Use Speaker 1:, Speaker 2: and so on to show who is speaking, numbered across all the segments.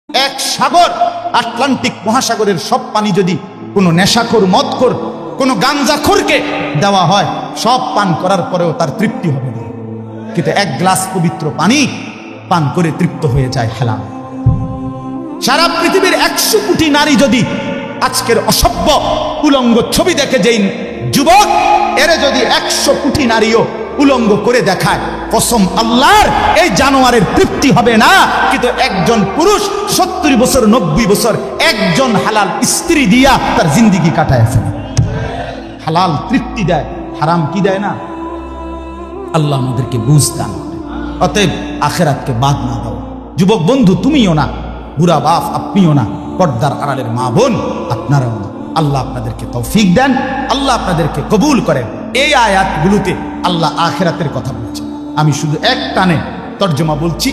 Speaker 1: এক সাগর, আটলান্টিক মহাসাগরের সব পানি যদি কোনো নেশাখোর, মদখোর, কোনো গাঞ্জাখোরকে দেওয়া হয়, সব পান করার পরেও তার তৃপ্তি হবে না। কিন্তু এক গ্লাস পবিত্র পানি পান করে তৃপ্ত হয়ে যায় হালাল। সারা পৃথিবীর 100 কোটি নারী যদি আজকের অসভ্য উলঙ্গ ছবি দেখে, যেই যুবক এরে যদি 100 কোটি নারীও উলঙ্গ করে দেখায়, কসম আল্লাহর এই জানোয়ারের তৃপ্তি হবে না। কিন্তু একজন পুরুষ 70 বছর 90 বছর একজন হালাল স্ত্রী দিয়া তার জিন্দিগি কাটায় ফেলে। হালাল তৃপ্তি দেয়, হারাম কি দেয় না। আল্লাহ আমাদেরকে বুঝ দান। অতএব আখেরাতকে বাদ না দাও। যুবক বন্ধু তুমিও না, বুড়া বাপ আপনিও না, পর্দার আড়ালের মা বোন আপনারাও না। আল্লাহ আপনাদেরকে তৌফিক দেন, আল্লাহ আপনাদেরকে কবুল করেন। এই আয়াতগুলোতে আল্লাহ আখিরাতের কথা বলছেন। আমি শুধু এক টানে তর্জমা বলছি।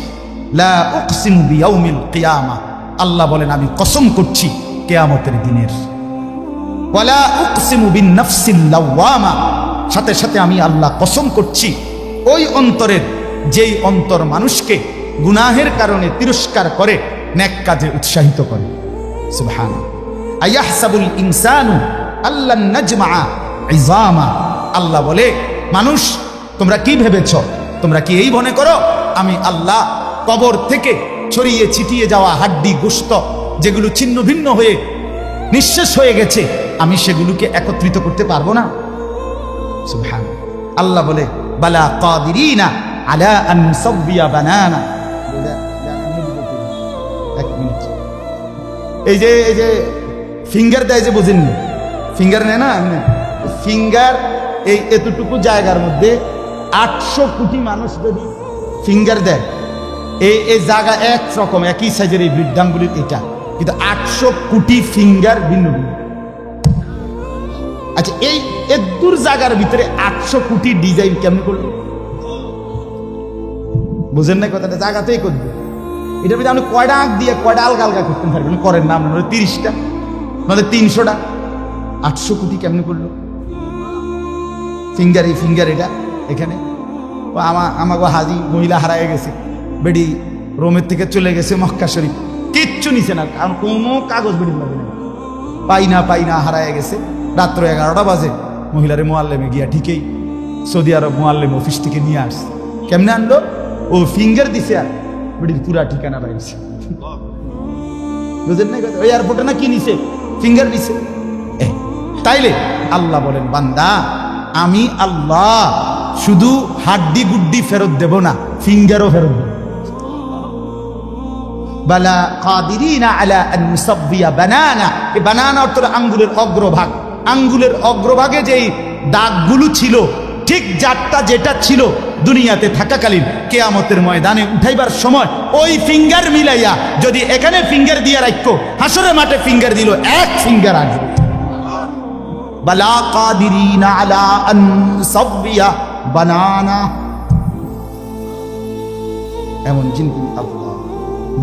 Speaker 1: লা উকসিমু বিয়াউমিল কিয়ামা, আল্লাহ বলেন আমি কসম করছি কিয়ামতের দিনের। ওয়ালা উকসিমু বিন নাফসিল লাওয়ামা, সাথে সাথে আমি আল্লাহ কসম করছি ওই অন্তরের, যেই অন্তর মানুষকে গুনাহের কারণে তিরস্কার করে, নেক কাজে উৎসাহিত করে। সুবহানাল্লাহ। আয়াহসাবুল ইনসানু আল্লান নাজমা ইজামা, আল্লাহ বলে মানুষ তোমরা কি ভেবেছ, তোমরা কি এই মনে করো আমি আল্লাহ কবর থেকে ছড়িয়ে ছিটিয়ে যাওয়া হাড্ডি গোশত যেগুলো ছিন্ন ভিন্ন হয়ে নিঃশেষ হয়ে গেছে, আমি সেগুলোকে একত্রিত করতে পারবো না? সুবহানাল্লাহ। আল্লাহ বলে বালা কাদিরিনা আলা আন নুসাব্বিয়া বানানা। এক মিনিট, এই যে ফিঙ্গার দেয় যে, বুঝেননি? ফিঙ্গার নেয় না, ফিঙ্গার এই এতটুকু জায়গার মধ্যে 800 কোটি মানুষ যদি ফিঙ্গার দেয়, এই জায়গা একরকম একই সাইজের এই বৃদ্ধাঙ্গুলির এটা, কিন্তু 800 কোটি ফিঙ্গার ভিন্ন ভিন্ন। আচ্ছা, এই এদুর জায়গার ভিতরে 800 কোটি ডিজাইন কেমন করলো? বুঝেন না কথাটা? জায়গাতেই করবে। এটার ভিতরে আপনি কয়টা আঁক দিয়ে কয়টা আলগা আলগা করতে পারবেন? করেন না আপনার 30টা, নাহলে 300টা। 800 কোটি কেমন করলো? ফিঙ্গার, এই ফিঙ্গার এটা এখানে। আমাকে হাজি মহিলা হারায় গেছে, বেডি রোমের থেকে চলে গেছে মক্কা শরীফ, কিচ্ছু নিছে না, কারণ কোনো কাগজ বেডি লাগে না, পাই না হারায় গেছে। রাত্র 11টা বাজে মহিলারে মোয়াল্লেমে গিয়া ঠিকই সৌদি আরব মোয়াল্লেম অফিস থেকে নিয়ে আসছে। কেমনে আনলো? ও ফিঙ্গার দিছে আর বেডির পুরা ঠিকানা পাইছে। বুঝেন না? ওই এয়ারপোর্টে না কি নিছে? ফিঙ্গার নিছে। তাইলে আল্লাহ বলেন বান্দা আমি আল্লাহ শুধু হাড্ডি গুড্ডি ফেরত দেব না, ফিঙ্গারও ফেরত দেব। বালা কাদিরিনা আলা আন নুসাব্বিয়া বানানা। এই বানানা অর্থ আঙ্গুলের অগ্রভাগ। আঙ্গুলের অগ্রভাগে যেই দাগগুলো ছিল, ঠিক যারটা যেটা ছিল দুনিয়াতে থাকাকালীন, কিয়ামতের ময়দানে উঠাইবার সময় ওই ফিঙ্গার মিলাইয়া যদি এখানে ফিঙ্গার দিয়ে রাখো, হাসরের মাঠে ফিঙ্গার দিল, এক ফিঙ্গার আসবে। বালা কাদিরিনা আলা আন নুসাব্বিয়া বানানা, এমন চিন্তা আল্লাহ।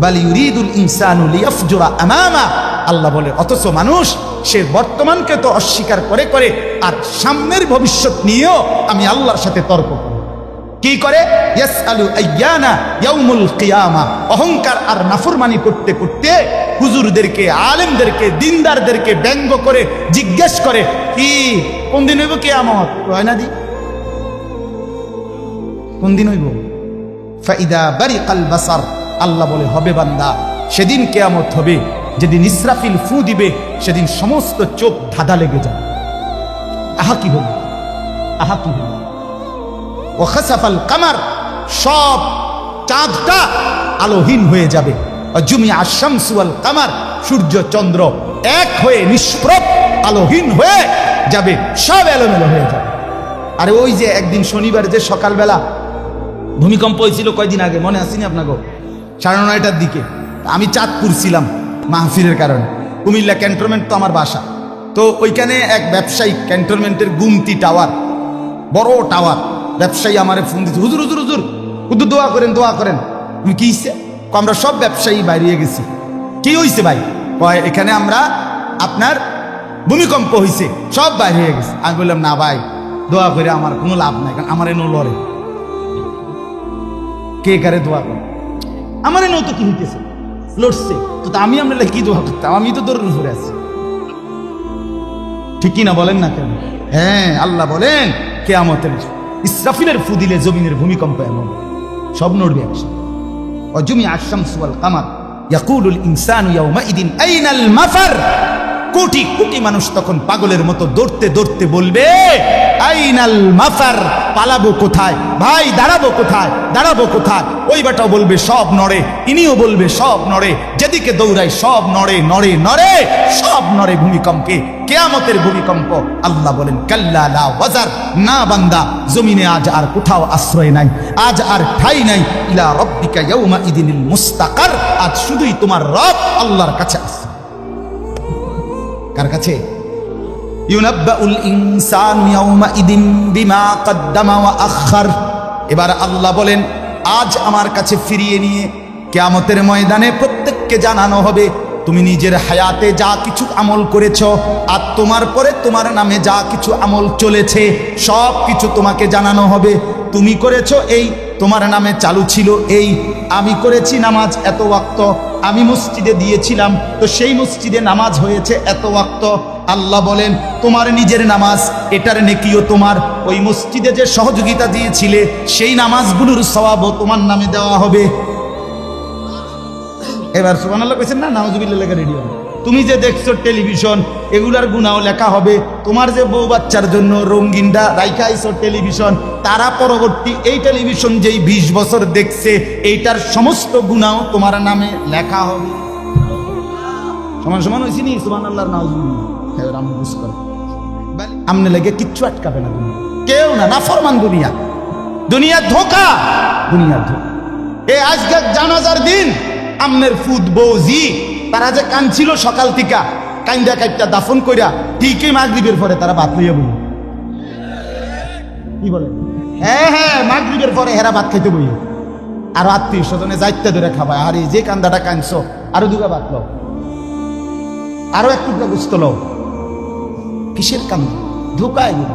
Speaker 1: বাল ইউরিদুল ইনসানু লিয়াফজুরা আমামা, আল্লাহ বলে অথচ মানুষ সে বর্তমানকে তো অস্বীকার করে করে আর সামনের ভবিষ্যৎ নিয়েও আমি আল্লাহর সাথে তর্ক করে। কি করে? ইয়াসআলু আইয়ানা ইয়াউমুল কিয়ামা, অহংকার আর নাফরমানি করতে করতে হুজুরদেরকে, আলেমদেরকে, দিনদারদেরকে ব্যঙ্গ করে জিজ্ঞেস করে কি কোন দিন হইব কিয়ামত? হয় না দি কোন দিন হইব? ফাইদা বারিকাল বাসার, আল্লাহ বলে হবে বান্দা সেদিন কিয়ামত হবে যেদিন ইসরাফিল ফু দিবে, সেদিন সমস্ত চোখ ধাঁধা লেগে যাবে। আহা কি হল, আহা কি হল। ও খাসাফাল কামার, সব চাঁদটা আলোহীন হয়ে যাবে। জুমিআ আশ-শামসু ওয়াল কামার, সূর্য চন্দ্র এক হয়ে নিষ্প্রভ আলোহীন হয়ে যাবে, সব এলোমেলো হয়ে যাবে। আরে ওই যে একদিন শনিবার যে সকালবেলা ভূমিকম্প হয়েছিল কয়দিন আগে, মনে আসেনি আপনাকে? 9:30টার দিকে আমি চাঁদপুর ছিলাম মাহফিলের কারণে। কুমিল্লা ক্যান্টনমেন্ট তো আমার বাসা, তো ওইখানে এক ব্যবসায়ী ক্যান্টনমেন্টের গুমতি টাওয়ার, বড় টাওয়ার, ব্যবসায়ী আমারে ফোন দিচ্ছে, হুজুর হুজুর হুজুর হুজুর দোয়া করেন দোয়া করেন। তুমি কি হইছে? আমরা সব ব্যবসায়ী বাইরে গেছি। কি হইছে ভাই? কয় এখানে আমরা আপনার ভূমিকম্প হইছে, সব বাইরে হয়ে গেছে। আমি বললাম না ভাই, দোয়া করে আমার কোনো লাভ নাই, কারণ আমার এনো লড়ে কে কারে দোয়া করে, আমার এনো তো কি হইতেছে। লড়ছে, তো আমি আপনার কি দোয়া করতাম? আমি তো দৌড় ঘুরে আছি, ঠিক কিনা বলেন না কেন? হ্যাঁ, আল্লাহ বলেন কিয়ামতের ইসরাফিলের ফু দিলে জমিনের ভূমিকম্প এমন সব নড়বে একসাথে। ওয়াজুমি আশ-শামসু ওয়াল কামার ইয়াকুলুল ইনসানু ইয়াওমাইদিন আইনাল মাফার। কোটি কোটি মানুষ তখন পাগলের মতো দৌড়তে দৌড়তে বলবে আইনাল মাফার, পালাবো কোথায় ভাই, দাঁড়াবো কোথায়, দাঁড়াবো কোথায়? ওই বেটাও বলবে সব নড়ে, ইনিও বলবে সব নড়ে, যেদিকে দৌড়াই সব নড়ে নড়ে নড়ে, সব নড়ে ভূমিকম্পে, কিয়ামতের ভূমিকম্প। আল্লাহ বলেন কাল্লা লা ওয়াজার, না বান্দা, জমিনে আজ আর কোথাও আশ্রয় নাই, আজ আর ঠাই নাই। ইলা রাব্বিকা ইয়াউমা ইদিনিল মুস্তাকার, আজ শুধুই তোমার রব আল্লাহর কাছে আছে। কার কাছে? ইউনাব্বাউল ইনসানু ইয়াউমা ইদিন বিমা কদ্দামা ওয়া আখার। এবার আল্লাহ বলেন আজ আমার কাছে ফিরিয়ে নিয়ে কিয়ামতের ময়দানে প্রত্যেককে জানানো হবে তুমি নিজের হায়াতে যা কিছু আমল করেছো, আর তোমার পরে তোমার নামে যা কিছু আমল চলেছে সব কিছু তোমাকে জানানো হবে। তুমি করেছো এই, তোমার নামে চালু ছিল এই, আমি করেছি নামাজ এত ওয়াক্ত, আমি মসজিদে দিয়েছিলাম তো সেই মসজিদে নামাজ হয়েছে এত ওয়াক্ত। আল্লাহ বলেন তোমার নিজের নামাজ, এটার নেকিও তোমার, ওই মসজিদে যে সহযোগিতা দিয়েছিলে সেই নামাজগুলোর সওয়াবও তোমার নামে দেওয়া হবে। এবার সুবহানাল্লাহ কইছেন না? নাউজুবিল্লাহ লেখা রেডি হবে। তুমি যে দেখছো টেলিভিশন, এগুলার গুনাও লেখা হবে। তোমার যে বউ বাচ্চার জন্য রঙিনটা রাইখা আইছো টেলিভিশন, তারা পরবর্তী এই টেলিভিশন যেই 20 বছর দেখছে এইটার সমস্ত গুনাও তোমার নামে লেখা হবে। সমান সমান হয়েছি নি? সুবহানাল্লাহ, নাউজুবিল্লাহ। এবার আমি বুঝ করে আমনে লেগে কিচ্ছু আটকাবে না দুনিয়া, কেউ না, নাফরমান দুনিয়া, দুনিয়ার ধোঁকা, দুনিয়ার ধোঁকা। এই আজকে জানাজার দিন আমনের ফুদ বৌজি তারা যে কাঁদছিল সকাল থেকে, কাইন্দা কাইটা দাফন কইরা ঠিকই মাগরিবের পরে তারা ভাত লইয়া বই। কি বলে? হ্যাঁ হ্যাঁ, মাগরিবের পরে হেরা ভাত খাইতে বই, আর আত্মীয় স্বজনে যাইতে ধরে খাবায়। আরে যে কান্দাটা কাঁদছো আরো দুগা ভাত লও, আরো এক টুকরা গোস্ত লও। কিসের কান্দা? ধোকায় গেল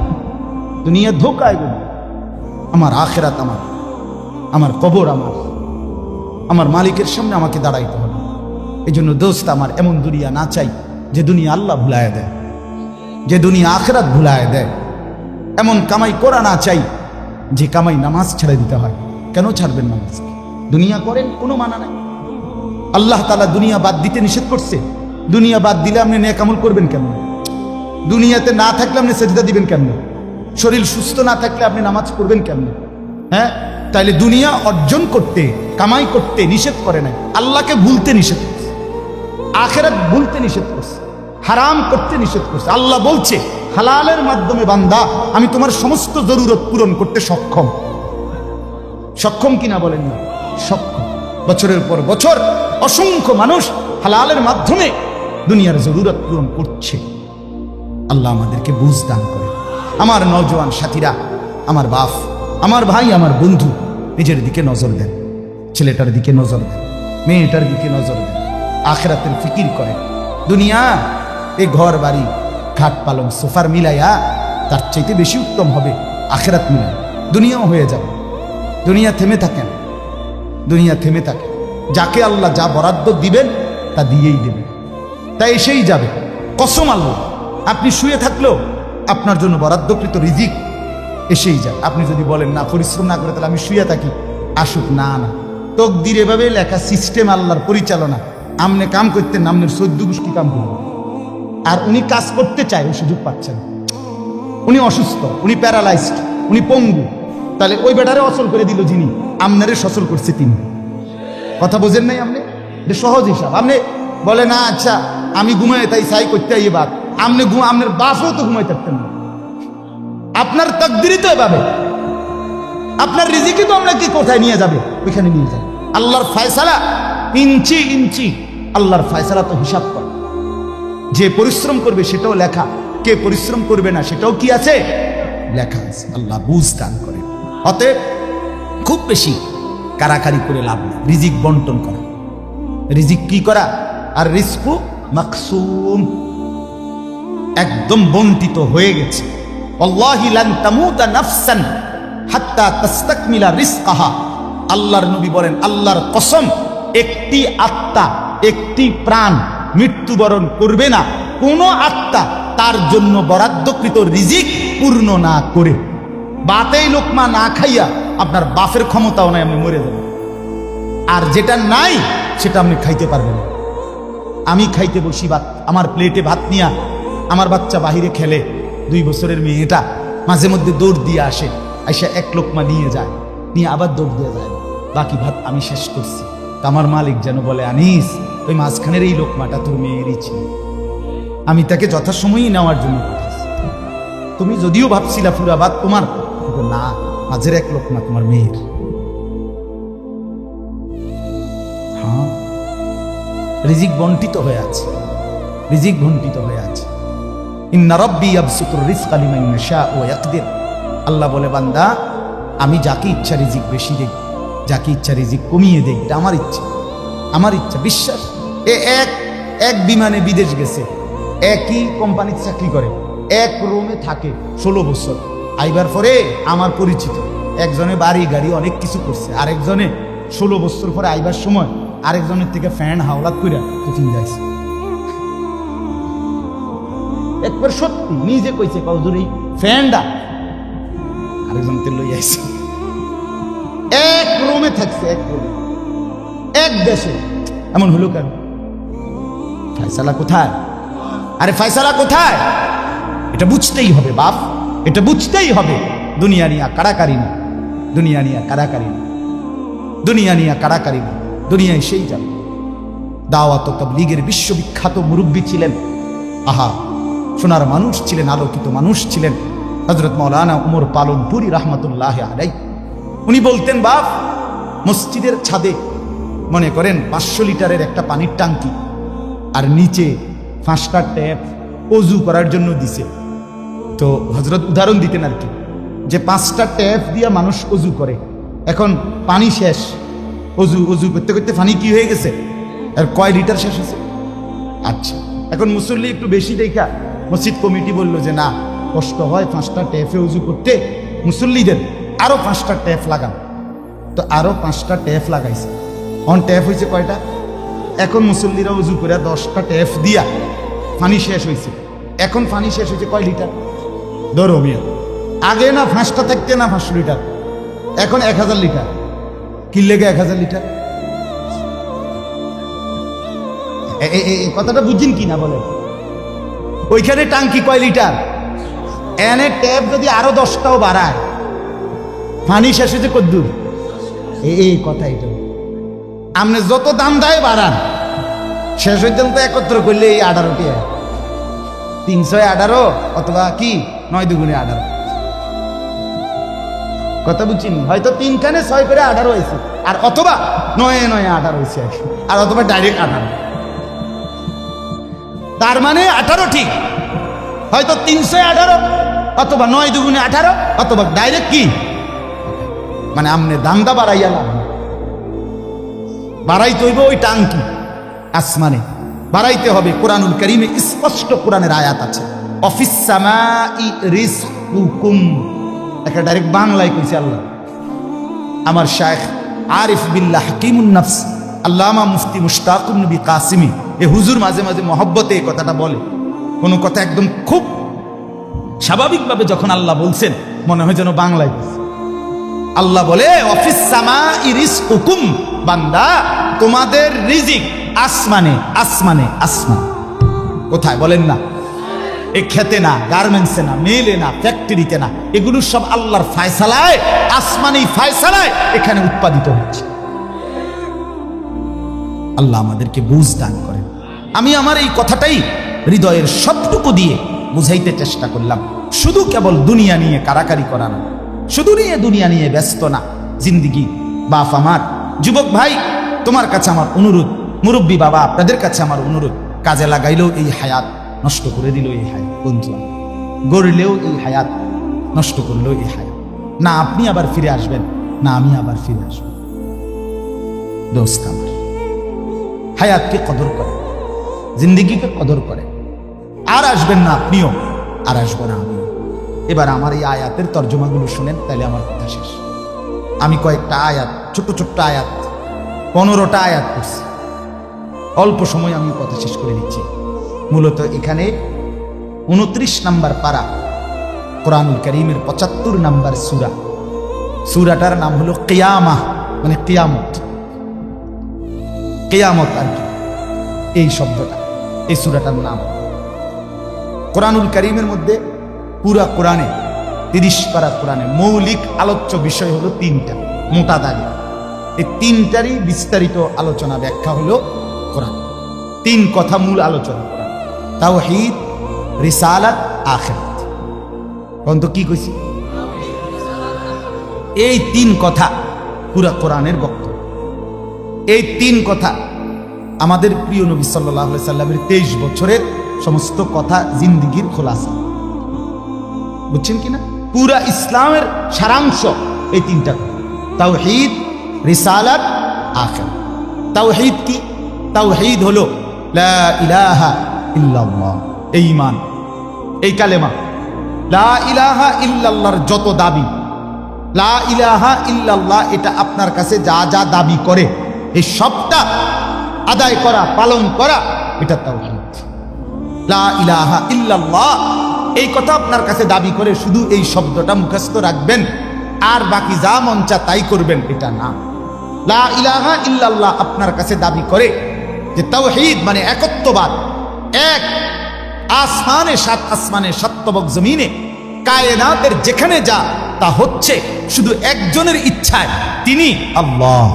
Speaker 1: দুনিয়া, ধোকায় গেল। আমার আখিরাত আমার, আমার কবর আমার, আমার মালিকের সামনে আমাকে দাঁড়াইতে হবে। এই জন্য দোস্ত আমার, এমন দুনিয়া না চাই যে দুনিয়া আল্লাহ ভুলায় দেয়, যে দুনিয়া আখিরাত ভুলায় দেয়। এমন কামাই করা না চাই যে কামাই নামাজ ছেড়ে দিতে হয়। কেন ছাড়বেন নামাজ? দুনিয়া করেন, কোনো মানা নাই। আল্লাহ তাআলা দুনিয়া বাদ দিতে নিষেধ করছে। দুনিয়া বাদ দিলে আপনি নেক আমল করবেন কেমন? দুনিয়াতে না থাকলে আপনি সেজদা দিবেন কেমন? শরীর সুস্থ না থাকলে আপনি নামাজ পড়বেন কেমন? হ্যাঁ, তাইলে দুনিয়া অর্জন করতে, কামাই করতে নিষেধ করে নাই, আল্লাহকে ভুলতে নিষেধ করছে, আখিরাত ভুলতে নিষেধ করছে, হারাম করতে নিষেধ করছে। আল্লাহ বলছে হালালের মাধ্যমে বান্দা আমি তোমার সমস্ত জরুরত পূরণ করতে সক্ষম। সক্ষম কিনা বলেন না? সক্ষম। বছরের পর বছর অসংখ্য মানুষ হালালের মাধ্যমে দুনিয়ার জরুরত পূরণ করছে। আল্লাহ আমাদেরকে বুঝ দান করে। আমার নওজোয়ান সাথীরা, আমার বাপ, আমার ভাই, আমার বন্ধু, নিজের দিকে নজর দেন, ছেলেটার দিকে নজর দেন, মেয়েটার দিকে নজর দেন, আখিরাতের ফিকির করেন। দুনিয়া এই ঘর বাড়ি খাট পালং সোফার মিলাইয়া তার চাইতে বেশি উত্তম হবে আখিরাত মিলাই। দুনিয়াও হয়ে যাবে। দুনিয়া থেমে থাকেন, দুনিয়া থেমে থাকে। যাকে আল্লাহ যা বরাদ্দ দিবেন তা দিয়েই দেবেন, তা এসেই যাবে। কসম আল্লাহ, আপনি শুয়ে থাকলেও আপনার জন্য বরাদ্দকৃত রিজিক এসেই যায়। আপনি যদি বলেন না, পরিশ্রম না করে তাহলে আমি শুয়ে থাকি, আসুক। না না, তকদির এভাবে লেখা, সিস্টেম আল্লাহর পরিচালনা। আমনে কাম করতেন, আমনের 14 গোষ্ঠী কাম করবেন, আর উনি কাজ করতে চায়, ওই সুযোগ পাচ্ছেন। উনি অসুস্থ, উনি প্যারালাইজড, উনি পঙ্গু, তাহলে ওই বেটারে অচল করে দিল যিনি, আমনারে সচল করছে তিনি। কথা বোঝেন নাই আপনি? এটা সহজ হিসাব। আপনি বলে না, আচ্ছা আমি ঘুমাই তাই সাই করতে আইয়ে বাদ, আপনি আপনার বাপও তো ঘুমাই থাকতেন না। আপনার তাকদিরই তো এভাবে, আপনার রিজিকই তো আপনাকে কোথায় নিয়ে যাবে, ওইখানে নিয়ে যাবে। আল্লাহর ফয়সালা ইঞ্চি ইঞ্চি, আল্লাহর ফয়সালা তো হিসাব করে। যে পরিশ্রম করবে সেটাও লেখা, কে পরিশ্রম করবে না সেটাও কি আছে, লেখা আছে। আল্লাহ বুঝ দান করে। অতএব খুব বেশি কারাকারি করে লাভ নেই। রিজিক বন্টন করা, রিজিক কি করা, আর রিজকু মাকসুম, একদম বন্টিত হয়ে গেছে। আল্লাহি লান তামুতা নাফসান হাত্তা তাস্তাকমিলা রিজকাহা। আল্লাহর নবী বলেন, আল্লাহর কসম, একটি আত্মা একটি প্রাণ মৃত্যুবরণ করবে না কোন আত্মা তার জন্য বরাদ্দকৃত রিজিক পূর্ণ না করে। বাতেই লোকমা না খাইয়া আপনার বাপের ক্ষমতাও নাই, আপনি মরে যাবেন। আর যেটা নাই সেটা আপনি খাইতে পারবেন না। আমি খাইতে বসি ভাত, আমার প্লেটে ভাত নিয়া আমার বাচ্চা বাহিরে খেলে, 2 বছরের মেয়েটা মাঝে মধ্যে দৌড় দিয়ে আসে, আইসা এক লোকমা নিয়ে যায়, নিয়ে আবার দৌড় দিয়ে যায়, বাকি ভাত আমি শেষ করছি। আমার মালিক যেন বলে, আনিস ওই মাঝখানের এই লোকমাটা তোর মেয়েরই ছিল, আমি তাকে যথাসময়ই নেওয়ার জন্য পাঠাইছি। তুমি যদিও ভাবছিলা পুরা ভাত তোমার, কিন্তু না, মাঝের এক লোকমা তোমার মেয়ের। হ্যাঁ, রিজিক বন্টিত হয়ে আছে, রিজিক বন্টিত হয়ে আছে। ইন্না রাব্বি ইয়াবসুতুর রিজকা লিমান ইয়াশা ওয়া ইয়াকদির। আল্লাহ বলে, বান্দা আমি যাকে ইচ্ছা রিজিক বেশি দেই, যাকে ইচ্ছা রিজিক কমিয়ে দেই, এটা আমার ইচ্ছা, আমার ইচ্ছা। বিশ্বাস, এক বিমানে বিদেশ গেছে, একই কোম্পানির চাকরি করে, এক রুমে থাকে 16 বছর। আইবার পরে আমার পরিচিত একজনে বাড়ি গাড়ি অনেক কিছু করছে, আরেকজনে 16 বছর পরে আইবার সময় আরেকজনের থেকে ফ্যান হাওলাত করে টিফিন যাইছে। একবার সত্যি নিজে কইছে, কৌজুর এই ফ্যানটা আরেকজন তে লই আইছে। এক রুমে থাকছে, এক রুমে, এক দেশে। এমন হলো কেন? ফয়সালা কোথায়? আরে ফয়সালা কোথায়? এটা বুঝতেই হবে বাপ, এটা বুঝতেই হবে। দুনিয়া নিয়া কাড়াকাড়ি না, দুনিয়া নিয়া কাড়াকাড়ি না, দুনিয়া নিয়া কাড়াকাড়ি না, দুনিয়ায় সেই যাবে। দাওয়াত ও তাবলীগের বিশ্ববিখ্যাত মুরব্বী ছিলেন, আহা সোনার মানুষ ছিলেন, আলোকিত মানুষ ছিলেন হযরত মাওলানা উমর পালনপুরি রাহমাতুল্লাহি আলাইহি। উনি বলতেন, বাপ মসজিদের ছাদে মনে করেন 500 লিটারের একটা পানির টাঙ্কি, আর নিচে 5টা ট্যাপ অজু করার জন্য দিছে। তো হযরত উদাহরণ দিতেন আর কি, যে 5টা ট্যাপ দিয়ে মানুষ অজু করে, এখন পানি শেষ, অজু করতে করতে পানি কি হয়ে গেছে, আর কয় লিটার শেষ হয়েছে। আচ্ছা, এখন মুসল্লি একটু বেশি দেখা মসজিদ কমিটি বলল যে না, কষ্ট হয় 5টা ট্যাপে অজু করতে, মুসল্লিদের আরো 5টা ট্যাপ লাগান। তো আরো 5টা ট্যাপ লাগাইছে। অন ট্যাপ হয়েছে কয়টা? এখন মুসল্লিরা উজু করে 10টা ট্যাপ দিয়া পানি শেষ হয়েছে। এখন পানি শেষ হয়েছে কয় লিটার? ধরো মিয়া, আগে না 5টা থাকতে না 500 লিটার, এখন 1000 লিটার। কি লেগে 1000 লিটার? এই কথাটা বুঝছেন কি না বলেন? ওইখানে টাঙ্কি কয় লিটার, এনে ট্যাপ যদি আরো 10টাও বাড়ায়, পানি শেষ হয়েছে কদ্দুর? এই কথা, এটা আপনি যত দাম দেয় বাড়ান, শেষ পর্যন্ত একত্র করলে এই 18টি 318 অথবা কি 9 দুগুণে 18। কথা বুঝছেন? হয়তো 3 খানে 6 করে 18 হয়েছে, আর অথবা 9 9 18 হয়েছে, আর অথবা ডাইরেক্ট 18। তার মানে 18 ঠিক, হয়তো 318 অথবা 9 দুগুণে 18 অথবা ডাইরেক্ট কি, মানে আমনে দামদা বাড়াইয়া লাভ, বাড়াইতে হইবে ওই টাঙ্কি আসমানে বাড়াইতে হবে। কোরআনুল কারীমে স্পষ্ট কোরআনের আয়াত আছে, অফিস সামাই রিজকুকুম, একটা ডাইরেক্ট বাংলায় কইছে আল্লাহ। আমার শায়েখ আরিফ বিল্লাহ হাকিমুন নফস আল্লামা মুফতি মুশতাকুন নবী কাসিমি, এ হুজুর মাঝে মাঝে মহব্বতে এই কথাটা বলে। কোন কথা একদম খুব স্বাভাবিকভাবে যখন আল্লাহ বলছেন, মনে হয় যেন বাংলায় বলছে। আল্লাহ বলে, অফিস সামাই রিজকুকুম, বান্দা তোমাদের রিজিক আসমানে, আসমানে, আসমান। কোথায় বলেন না? এ খেতে না, গার্মেন্টসে না, মেলে না, ফ্যাক্টরিতে না, এগুলো সব আল্লাহর ফায়সালায়, আসমানি ফায়সালায় এখানে উৎপাদিত হচ্ছে। আল্লাহ আমাদেরকে বুঝ দান করেন। আমি আমার এই কথাটাই হৃদয়ের সবটুকু দিয়ে বুঝাইতে চেষ্টা করলাম। শুধু কেবল দুনিয়া নিয়ে কারাকারি করা না, শুধু দুনিয়া নিয়ে ব্যস্ত না জিন্দিগি। বাপ আমার, যুবক ভাই, তোমার কাছে আমার অনুরোধ, মুরব্বী বাবা আপনাদের কাছে আমার অনুরোধ, কাজে লাগাইলেও এই হায়াত, নষ্ট করে দিল এই হায়াত, বন্ধু গড়লেও এই হায়াত, নষ্ট করলেও এই হায়াত। না আপনি আবার ফিরে আসবেন, না আমি আবার ফিরে আসবো। দোস্ত আমার, হায়াতকে কদর করে, জিন্দিগিকে কদর করে। আর আসবেন না আপনিও, আর আসবো না আমিও। এবার আমার এই আয়াতের তর্জমাগুলো শুনেন, তাহলে আমার কথা শেষ। আমি কয়েকটা আয়াত, ছোট্ট ছোট্ট আয়াত, 15টা আয়াত করছি। অল্প সময় আমি কথা শেষ করে দিচ্ছি। মূলত এখানে 29 নম্বর পারা, কোরআনুল কারীমের 75 নম্বর সূরা। সূরাটার নাম হলো কিয়ামাহ, মানে কিয়ামত। কিয়ামত আর কি, এই শব্দটা, এই সূরাটার নাম। কোরআনুল কারীমের মধ্যে পুরা কোরআনে 30 পারা কোরআনে মৌলিক আলোচ্য বিষয় হলো 3টা, মোটা দাগে। এই 3টারই বিস্তারিত আলোচনা ব্যাখ্যা হলো কোরআন। 3 কথা মূল আলোচনা কোরআন: তাওহীদ, রিসালাত, আখিরাত। কোন তো কি কইছি? এই 3 কথা পুরা কোরআনের বক্তব্য। এই 3 কথা আমাদের প্রিয় নবী সাল্লাল্লাহু আলাইহি সাল্লামের 23 বছরের সমস্ত কথা, জিন্দেগীর খোলাসা। বুঝছেন কিনা? পুরা ইসলামের সারাংশ এই 3টা: তাওহীদ, রিসালাত, আখিরাত। তাওহীদ কি? তাওহীদ হলো লা ইলাহা ইল্লাল্লাহ, এই ঈমান, এই কালেমা। লা ইলাহা ইল্লাল্লাহর যত দাবি, লা ইলাহা ইল্লাল্লাহ এটা আপনার কাছে যা যা দাবি করে এই সবটা আদায় করা, পালন করা, এটা তাওহীদ। লা ইলাহা ইল্লাল্লাহ এই কথা আপনার কাছে দাবি করে শুধু এই শব্দটা মুখস্থ রাখবেন আর বাকি যা মন চা তাই করবেন, এটা না। লা ইলাহা ইল্লাল্লাহ আপনার কাছে দাবি করে যে তাওহীদ মানে একত্ববাদ। এক আসমানে, 7 আসমানে, 7 তবক জমিনে, কায়নাতের যেখানে যা তা হচ্ছে শুধু একজনের ইচ্ছায়, তিনি আল্লাহ।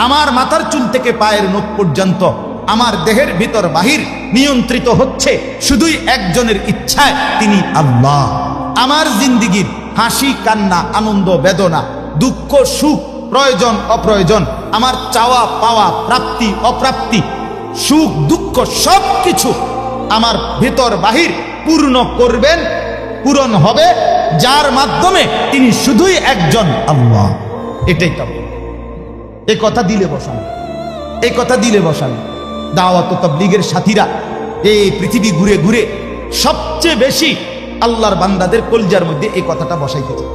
Speaker 1: আমার মাথার চুল থেকে পায়ের নখ পর্যন্ত, আমার দেহের ভিতর বাহির নিয়ন্ত্রিত হচ্ছে শুধুই একজনের ইচ্ছায়, তিনি আল্লাহ। আমার জিন্দেগীর হাসি কান্না, আনন্দ বেদনা, দুঃখ সুখ, প্রয়োজন অপ্রয়োজন, আমার চাওয়া পাওয়া, প্রাপ্তি অপ্রাপ্তি, সুখ দুঃখ সবকিছু আমার ভিতর বাহির পূর্ণ করবেন, পূরণ হবে যার মাধ্যমে, তিনি শুধুই একজন আল্লাহ। এটাই তো এই কথা দিলে বসান, এই কথা দিলে বসান। দাওয়াত ও তাবলীগের সাথীরা এই পৃথিবী ঘুরে ঘুরে সবচেয়ে বেশি আল্লাহর বান্দাদের কলজার মধ্যে এই কথাটা বসাইতেছে।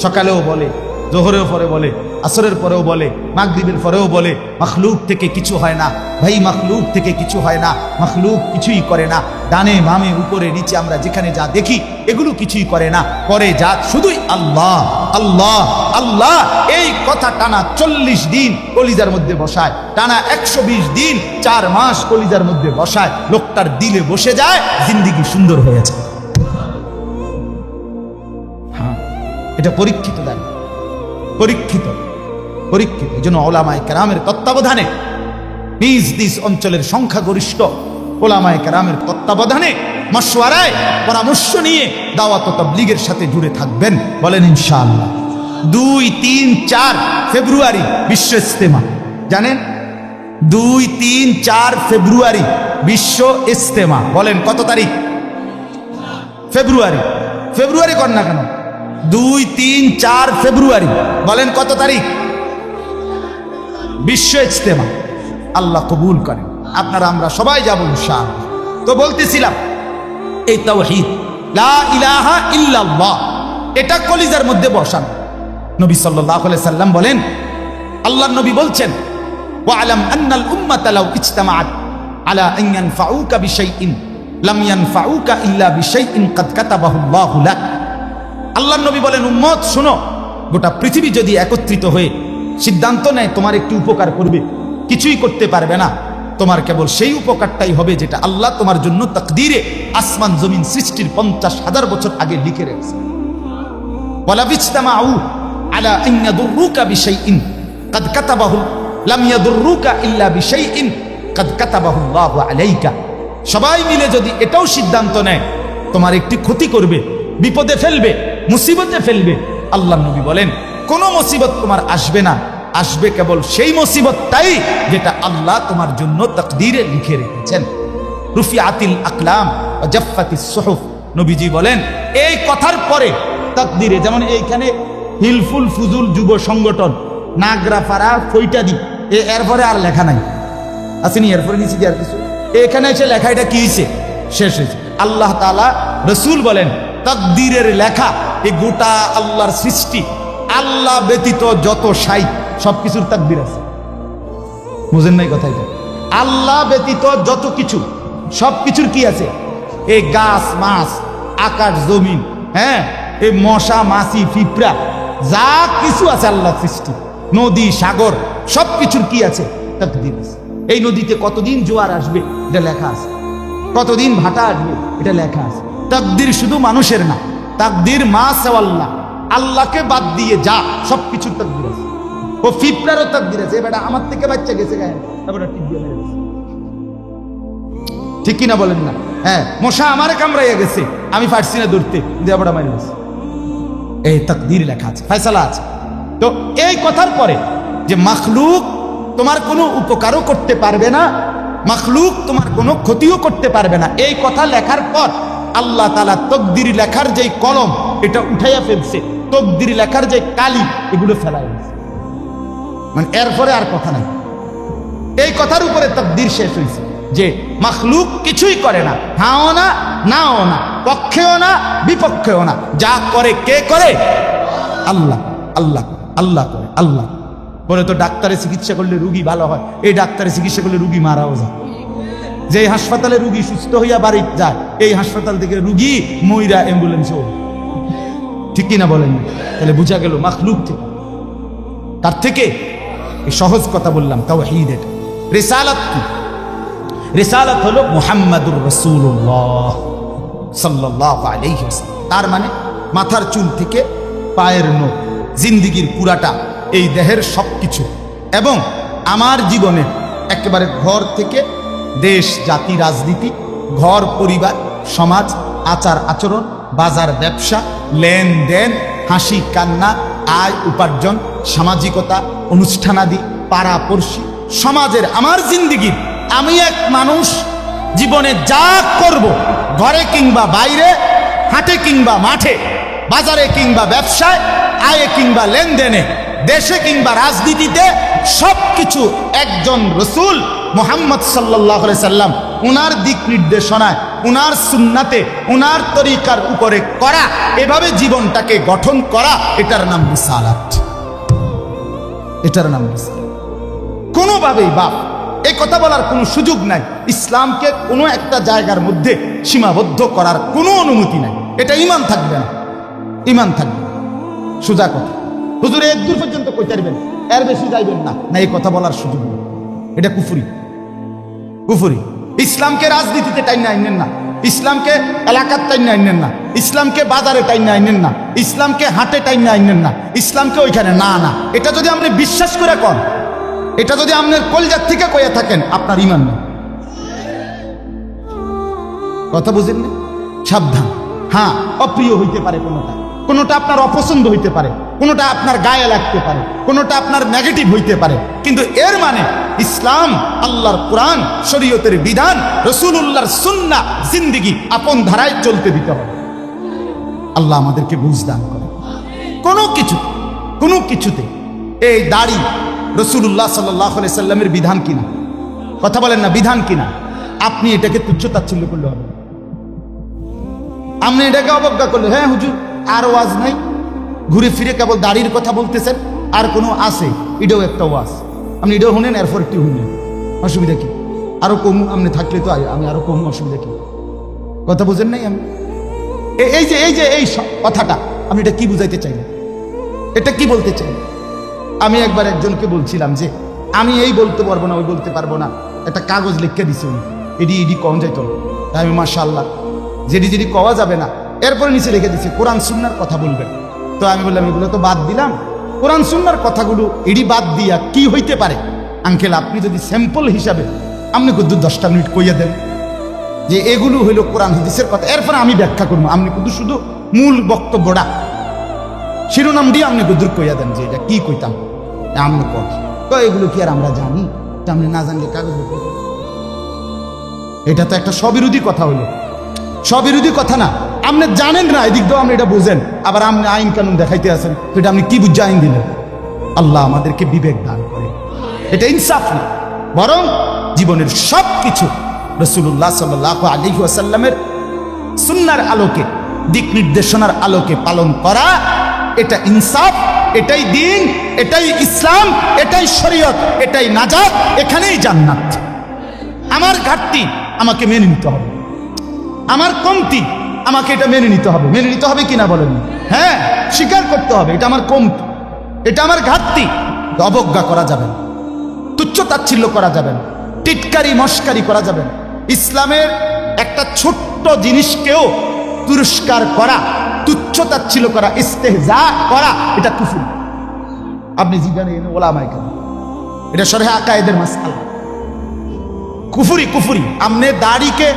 Speaker 1: সকালেও বলে, জোহরের পরে বলে, আসরের পরেও বলে, মাগরিবের পরেও বলে, মাখলুক থেকে কিছু হয় না ভাই, মাখলুক থেকে কিছু হয় না, মাখলুক কিছুই করে না। ডানে বামে উপরে নিচে আমরা যেখানে যা দেখি এগুলো কিছুই করে না, করে যা শুধুই আল্লাহ আল্লাহ আল্লাহ। এই কথা টানা 40 দিন কলিজার মধ্যে বসায়, টানা 120 দিন 4 মাস কলিজার মধ্যে বসায়, লোকটার দিলে বসে যায়, জিন্দেগি সুন্দর হয়ে যায়। হ্যাঁ, এটা পরীক্ষিত দাবি, পরীক্ষিত পরীক্ষিত। এই জন্য ওলামায়ে কেরামের তত্ত্বাবধানে, নিজ নিজ অঞ্চলের সংখ্যাগরিষ্ঠ ওলামায়ে কেরামের তত্ত্বাবধানে, মশওয়ারায়, পরামর্শ নিয়ে দাওয়াত ও তাবলীগের সাথে জুড়ে থাকবেন। বলেন ইনশাআল্লাহ। 2, 3, 4 ফেব্রুয়ারি বিশ্ব ইজতেমা। জানেন 2, 3, 4 ফেব্রুয়ারি বিশ্ব ইজতেমা। বলেন কত তারিখ? ফেব্রুয়ারি। ফেব্রুয়ারি কর না কেন? 2, 3, 4 ফেব্রুয়ারি। বলেন কত তারিখ? বিশ্ব ইজতেমা। আল্লাহ কবুল করেন। আপনারা আমরা সবাই যাব ইনশাআল্লাহ। তো বলতেছিলাম এই তাওহীদ, লা ইলাহা ইল্লাল্লাহ, এটা কলিজার মধ্যে বসান। নবী সাল্লাল্লাহু আলাইহি সাল্লাম বলেন, আল্লাহর নবী বলছেন, ওয়ালাম আন্নাল উম্মাতা লাউ ইজতামাআত আলা আন ইয়ানফাউকা বিশাইইন লাম ইয়ানফাউকা ইল্লা বিশাইইন কাদ কাতাবাহু আল্লাহু লাক। আল্লাহর নবী বলেন, উম্মত শুনো, গোটা পৃথিবী যদি একত্রিত হয়ে সিদ্ধান্ত নেয় তোমার একটু উপকার করবে, কিছুই করতে পারবে না। তোমার কেবল সেই উপকারটাই হবে যেটা আল্লাহ তোমার জন্য তাকদীরে আসমান জমিন সৃষ্টির 50,000 বছর আগে লিখে রেখেছে। ওয়ালা বিজতামাউ আলা আন ইয়াদুররুকা বিশাইইন কাদ কাতাবাহু লাম ইয়াদুররুকা ইল্লা বিশাইইন কাদ কাতাবাহু আল্লাহু আলাইকা। সবাই মিলে যদি এটাও সিদ্ধান্ত নেয় তোমার একটি ক্ষতি করবে, বিপদে ফেলবে, মুসিবতে ফেলবে, আল্লাহর নবী বলেন কোন মুসিবত তোমার আসবে না, আসবে কেবল সেই মুসিবতটাই যেটা আল্লাহ তোমার জন্য তাকদীরে লিখে রেখেছেন। রুফিআতিল আকলাম ওয়া জাফফাতিস সুহুফ। নবীজি বলেন এই কথার পরে তাকদীরে, যেমন এইখানে হিলফুল ফুজুল যুব সংগঠন নাগরাপাড়া ফইটাদি, এরপরে আর লেখা নাই, আসেনি, এরপরে নিচে আর কিছু, এখানে এসে লেখা, এটা কি হয়েছে? শেষ হয়েছে। আল্লাহ তাআলা, রাসূল বলেন তাকদীরের লেখা, এই গোটা আল্লাহর সৃষ্টি, আল্লাহ ব্যতীত যত সাই সবকিছুর তাকদীর আছে। বুঝেন নাই কথা? এটা আল্লাহ ব্যতীত যত কিছু, সব কিছুর কি আছে? এই গাছ মাছ, আকাশ জমিন, হ্যাঁ, এই মশা মাছি পিঁপড়া, যা কিছু আছে আল্লাহ সৃষ্টি, নদী সাগর, সব কিছুর কি আছে? তাকদীর আছে। এই নদীতে কতদিন জোয়ার আসবে এটা লেখা আছে, কতদিন ভাটা আসবে এটা লেখা আছে। তাকদীর শুধু মানুষের না, তাকদীর মা সেওয়াল্লাহ, আল্লাহকে বাদ দিয়ে যা সব কিছুর তাকদীর আছে। ও পিঁপড়ারও তাকদীর আছে। এবার আমার থেকে বাচ্চা গেছে গায়ে, তারপরে টিপিয়ে মেরে গেছে, ঠিক কিনা বলেন না? হ্যাঁ, মশা আমারে কামড়াইয়া গেছে, আমি পারছি না ধরতে, দেবড়া মারি গেছে। এই তাকদীর লেখা আছে, ফয়সালা আছে। তো এই কথার পরে যে মাখলুক তোমার কোনো উপকারও করতে পারবে না, মাখলুক তোমার কোনো ক্ষতিও করতে পারবে না, এই কথা লেখার পর আল্লাহ তাআলা তকদির লেখার যেই কলম এটা উঠাইয়া ফেলছে, তকদির লেখার যে কালি এগুলো ফেলাই গেছে। মানে এরপরে আর কথা নাই, এই কথার উপরে তকদির শেষ হয়েছে যে মাখলুক কিছুই করে না, হাও না নাও না, পক্ষেও না বিপক্ষেও না, যা করে কে করে? আল্লাহ। আল্লাহ আল্লাহ করে, আল্লাহ। বলে তো ডাক্তারে চিকিৎসা করলে রুগী ভালো হয়, এই ডাক্তারে চিকিৎসা করলে রুগী মারাও যায়। যে হাসপাতালে রুগী সুস্থ হইয়া বাড়ি যায়, এই হাসপাতাল থেকে রুগী মইরা অ্যাম্বুলেন্সে, ঠিক কিনা বলেন? তাহলে বুঝা গেল মাখলুক থেকে, তার থেকে এই সহজ কথা বললাম তাওহীদ। এটা রিসালাত কি? রিসালাত হলো মুহাম্মাদুর রাসূলুল্লাহ সাল্লাল্লাহু আলাইহি ওয়াসাল্লাম। তার মানে মাথার চুল থেকে পায়ের নখ, জিন্দেগির পুরাটা, এই দেহের সবকিছু, এবং আমার জীবনে একেবারে ঘর থেকে দেশ জাতি রাজনীতি, ঘর পরিবার সমাজ, আচার আচরণ, বাজার ব্যবসা, লেনদেন, হাসি কান্না, আয় উপার্জন, সামাজিকতা, অনুষ্ঠানাদি, পাড়াপড়শি, সমাজের আমার জিন্দেগির, আমি এক মানুষ জীবনে যা করব, ঘরে কিংবা বাইরে, হাটে কিংবা মাঠে, বাজারে কিংবা ব্যবসায়, আয়ে কিংবা লেনদেনে, দেশে কিংবা রাজনীতিতে, সবকিছু একজন রসূল মুহাম্মদ সাল্লাল্লাহু আলাইহি সাল্লাম উনার দিক নির্দেশনায়, উনার সুন্নাতে, উনার তরিকার উপরে করা, এভাবে জীবনটাকে গঠন করা, এটার নাম রিসালাত। এটার নাম রিসালাত। কোনোভাবেই বাপ এই কথা বলার কোনো সুযোগ নাই, ইসলামকে কোনো একটা জায়গার মধ্যে সীমাবদ্ধ করার কোনো অনুমতি নাই। এটা ঈমান থাকবে না, ঈমান থাকবে। সোজা কথা, হুজুর এর দূর পর্যন্ত কইতে পারবেন, এর বেশি যাইবেন না, না, এই কথা বলার সুযোগ নেই। এটা কুফরি, কুফরি। ইসলামকে রাজনীতিতে টাইনা আইনেন না, ইসলামকে এলাকার টাইনা আইনেন না, ইসলামকে বাজারে টাইনা আইনেন না, ইসলামকে হাটে টাইনা আইনেন না, ইসলামকে ওইখানে না না। এটা যদি আপনি বিশ্বাস করে কন, এটা যদি আপনার কলজার থেকে কইয়া থাকেন, আপনার ঈমান নেই। কথা বুঝেন না? সাবধান। হ্যাঁ, অপ্রিয় হইতে পারে কোনোটা, কোনোটা আপনার অপছন্দ হইতে পারে, কোনোটা আপনার গায়ে লাগতে পারে, কোনোটা আপনার নেগেটিভ হইতে পারে, কিন্তু এর মানে ইসলাম, আল্লাহর কোরআন, শরীয়তের বিধান, রাসূলুল্লাহর সুন্নাহ, জিন্দেগি আপন ধারায় চলতে দিতে হবে। আল্লাহ আমাদেরকে বুঝ দান করে। কোনো কিছুতে এই দাড়ি রাসূলুল্লাহ সাল্লাল্লাহু আলাইহি সাল্লামের বিধান কিনা? কথা বলেন না, বিধান কিনা? আপনি এটাকে তুচ্ছ তাচ্ছিল্য করলে হবে, আপনি এটাকে অবজ্ঞা করলে, হ্যাঁ হুজুর আর ওয়াজ নাই, ঘুরে ফিরে কেবল দাড়ির কথা বলতেছেন, আর কোনো আছে, এটাও একটা ওয়াজ, আপনি এটাও শুনেন, এরপর একটু শুনেন, অসুবিধা কি? আরো কম আপনি থাকলে তো আমি আরো কম, অসুবিধা কি? কথা বুঝেন নাই? আমি এই কথাটা আমি এটা কি বুঝাইতে চাইলাম, এটা কি বলতে চাই? আমি একবার একজনকে বলছিলাম যে আমি এই বলতে পারবো না, ওই বলতে পারবো না, একটা কাগজ লিখে দিছে উনি, এডি কম যাইতো। তাই আমি মাশাআল্লাহ, যেটি কওয়া যাবে না, এরপরে নিচে লিখে দিচ্ছে কোরআন সুন্নাহর কথা বলবেন। তো আমি বললাম এগুলো তো বাদ দিলাম, কোরআন সুন্নাহর কথাগুলো এডি বাদ দিয়া কি হইতে পারে? আঙ্কেল, আপনি যদি স্যাম্পল হিসাবে আপনি কিন্তু 10টা মিনিট কইয়া দেন যে এগুলো হইল কোরআন হাদিসের কথা, এরপরে আমি ব্যাখ্যা করবো, আপনি কিন্তু শুধু মূল বক্তব্যটা শিরোনাম দিয়ে আপনি গুদুর কইয়া দেন যে এটা কি কইতাম, আপনি এগুলো কি আর আমরা জানি? আপনি না জানলে কাগজ, এটা তো একটা স্ববিরোধী কথা হইল, স্ববিরোধী কথা না। আপনি জানেন না, এদিক দিয়েও আপনি এটা বুঝেন, আবার আপনি আইন কানুন দেখাইতে আছেন, তো এটা আপনি কি বুঝে আইন দিলেন? আল্লাহ আমাদেরকে বিবেক দান করে। এটা ইনসাফ না, বরং জীবনের সব কিছু রাসূলুল্লাহ সাল্লাল্লাহু আলাইহি ওয়াসাল্লামের সুন্নাহর আলোকে, দিক নির্দেশনার আলোকে পালন করা, এটা ইনসাফ, এটাই দ্বীন, এটাই ইসলাম, এটাই শরীয়ত, এটাই নাজাত, এখানেই জান্নাত। আমার ঘাটতি আমাকে মেনে নিতে হবে, আমার কমতি আমাকে এটা মেনে নিতে হবে। মেনে নিতে হবে কিনা বলেন? হ্যাঁ, স্বীকার করতে হবে এটা আমার কমতি, এটা আমার ঘাটতি। অবজ্ঞা করা যাবে না, তুচ্ছ তাচ্ছিল্য করা যাবে না, টিটকারি মস্কারি করা যাবে না। ইসলামের একটা ছোট্ট জিনিসকেও পুরস্কার করা, তুচ্ছ তাচ্ছিল্য করা, ইস্তেহজা করা, এটা কুফর। আপনি জিজ্ঞাসা ওলামায়ে কেরাম, এটা শরহে আকায়েদের মাসআলা। কুফরি কুফরি। আপনি দাড়িকে,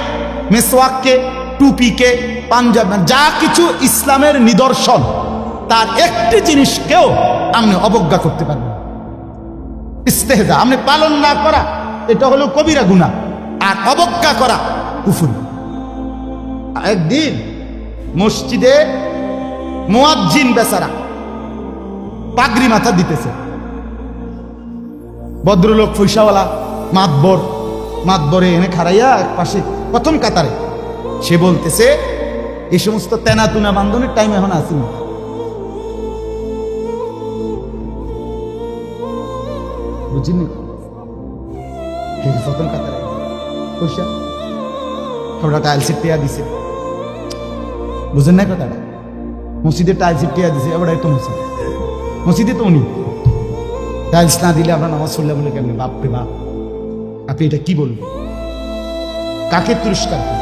Speaker 1: মেসওয়াককে, টুপিকে, পাঞ্জাব, যা কিছু ইসলামের নিদর্শন, তার একটি জিনিসকেও আপনি অবজ্ঞা করতে পারবেন। ইস্তেহজা আপনি পালন না করা, এটা হলো কবিরা গুনাহ, আর অবজ্ঞা করা কুফরি। একদিন মসজিদে মুয়াজ্জিন বেচারা পাগড়ি মাথা দিতেছে, ভদ্রলোক পয়সাওয়ালা মাতবরে এনে খাড়াইয়া এক পাশে প্রথম কাতারে, সে বলতেছে এই সমস্ত তেনাতুনা বান্ধনের টাইম এখন আসেনি। বুঝিনি? প্রথম কাতারে পয়সা ওরা টাইলসের টিয়া দিছে, বুঝেন না কথাটা? মসজিদে টাইলসের টিয়া দিছে, এবার তো মসজিদে তো উনি টাইলস না দিলে আমরা নামাজ পড়লে বলে কেমনি? বাপরে বাপ, আপনি এটা কি বলবেন? কাকে পুরস্কার করবেন?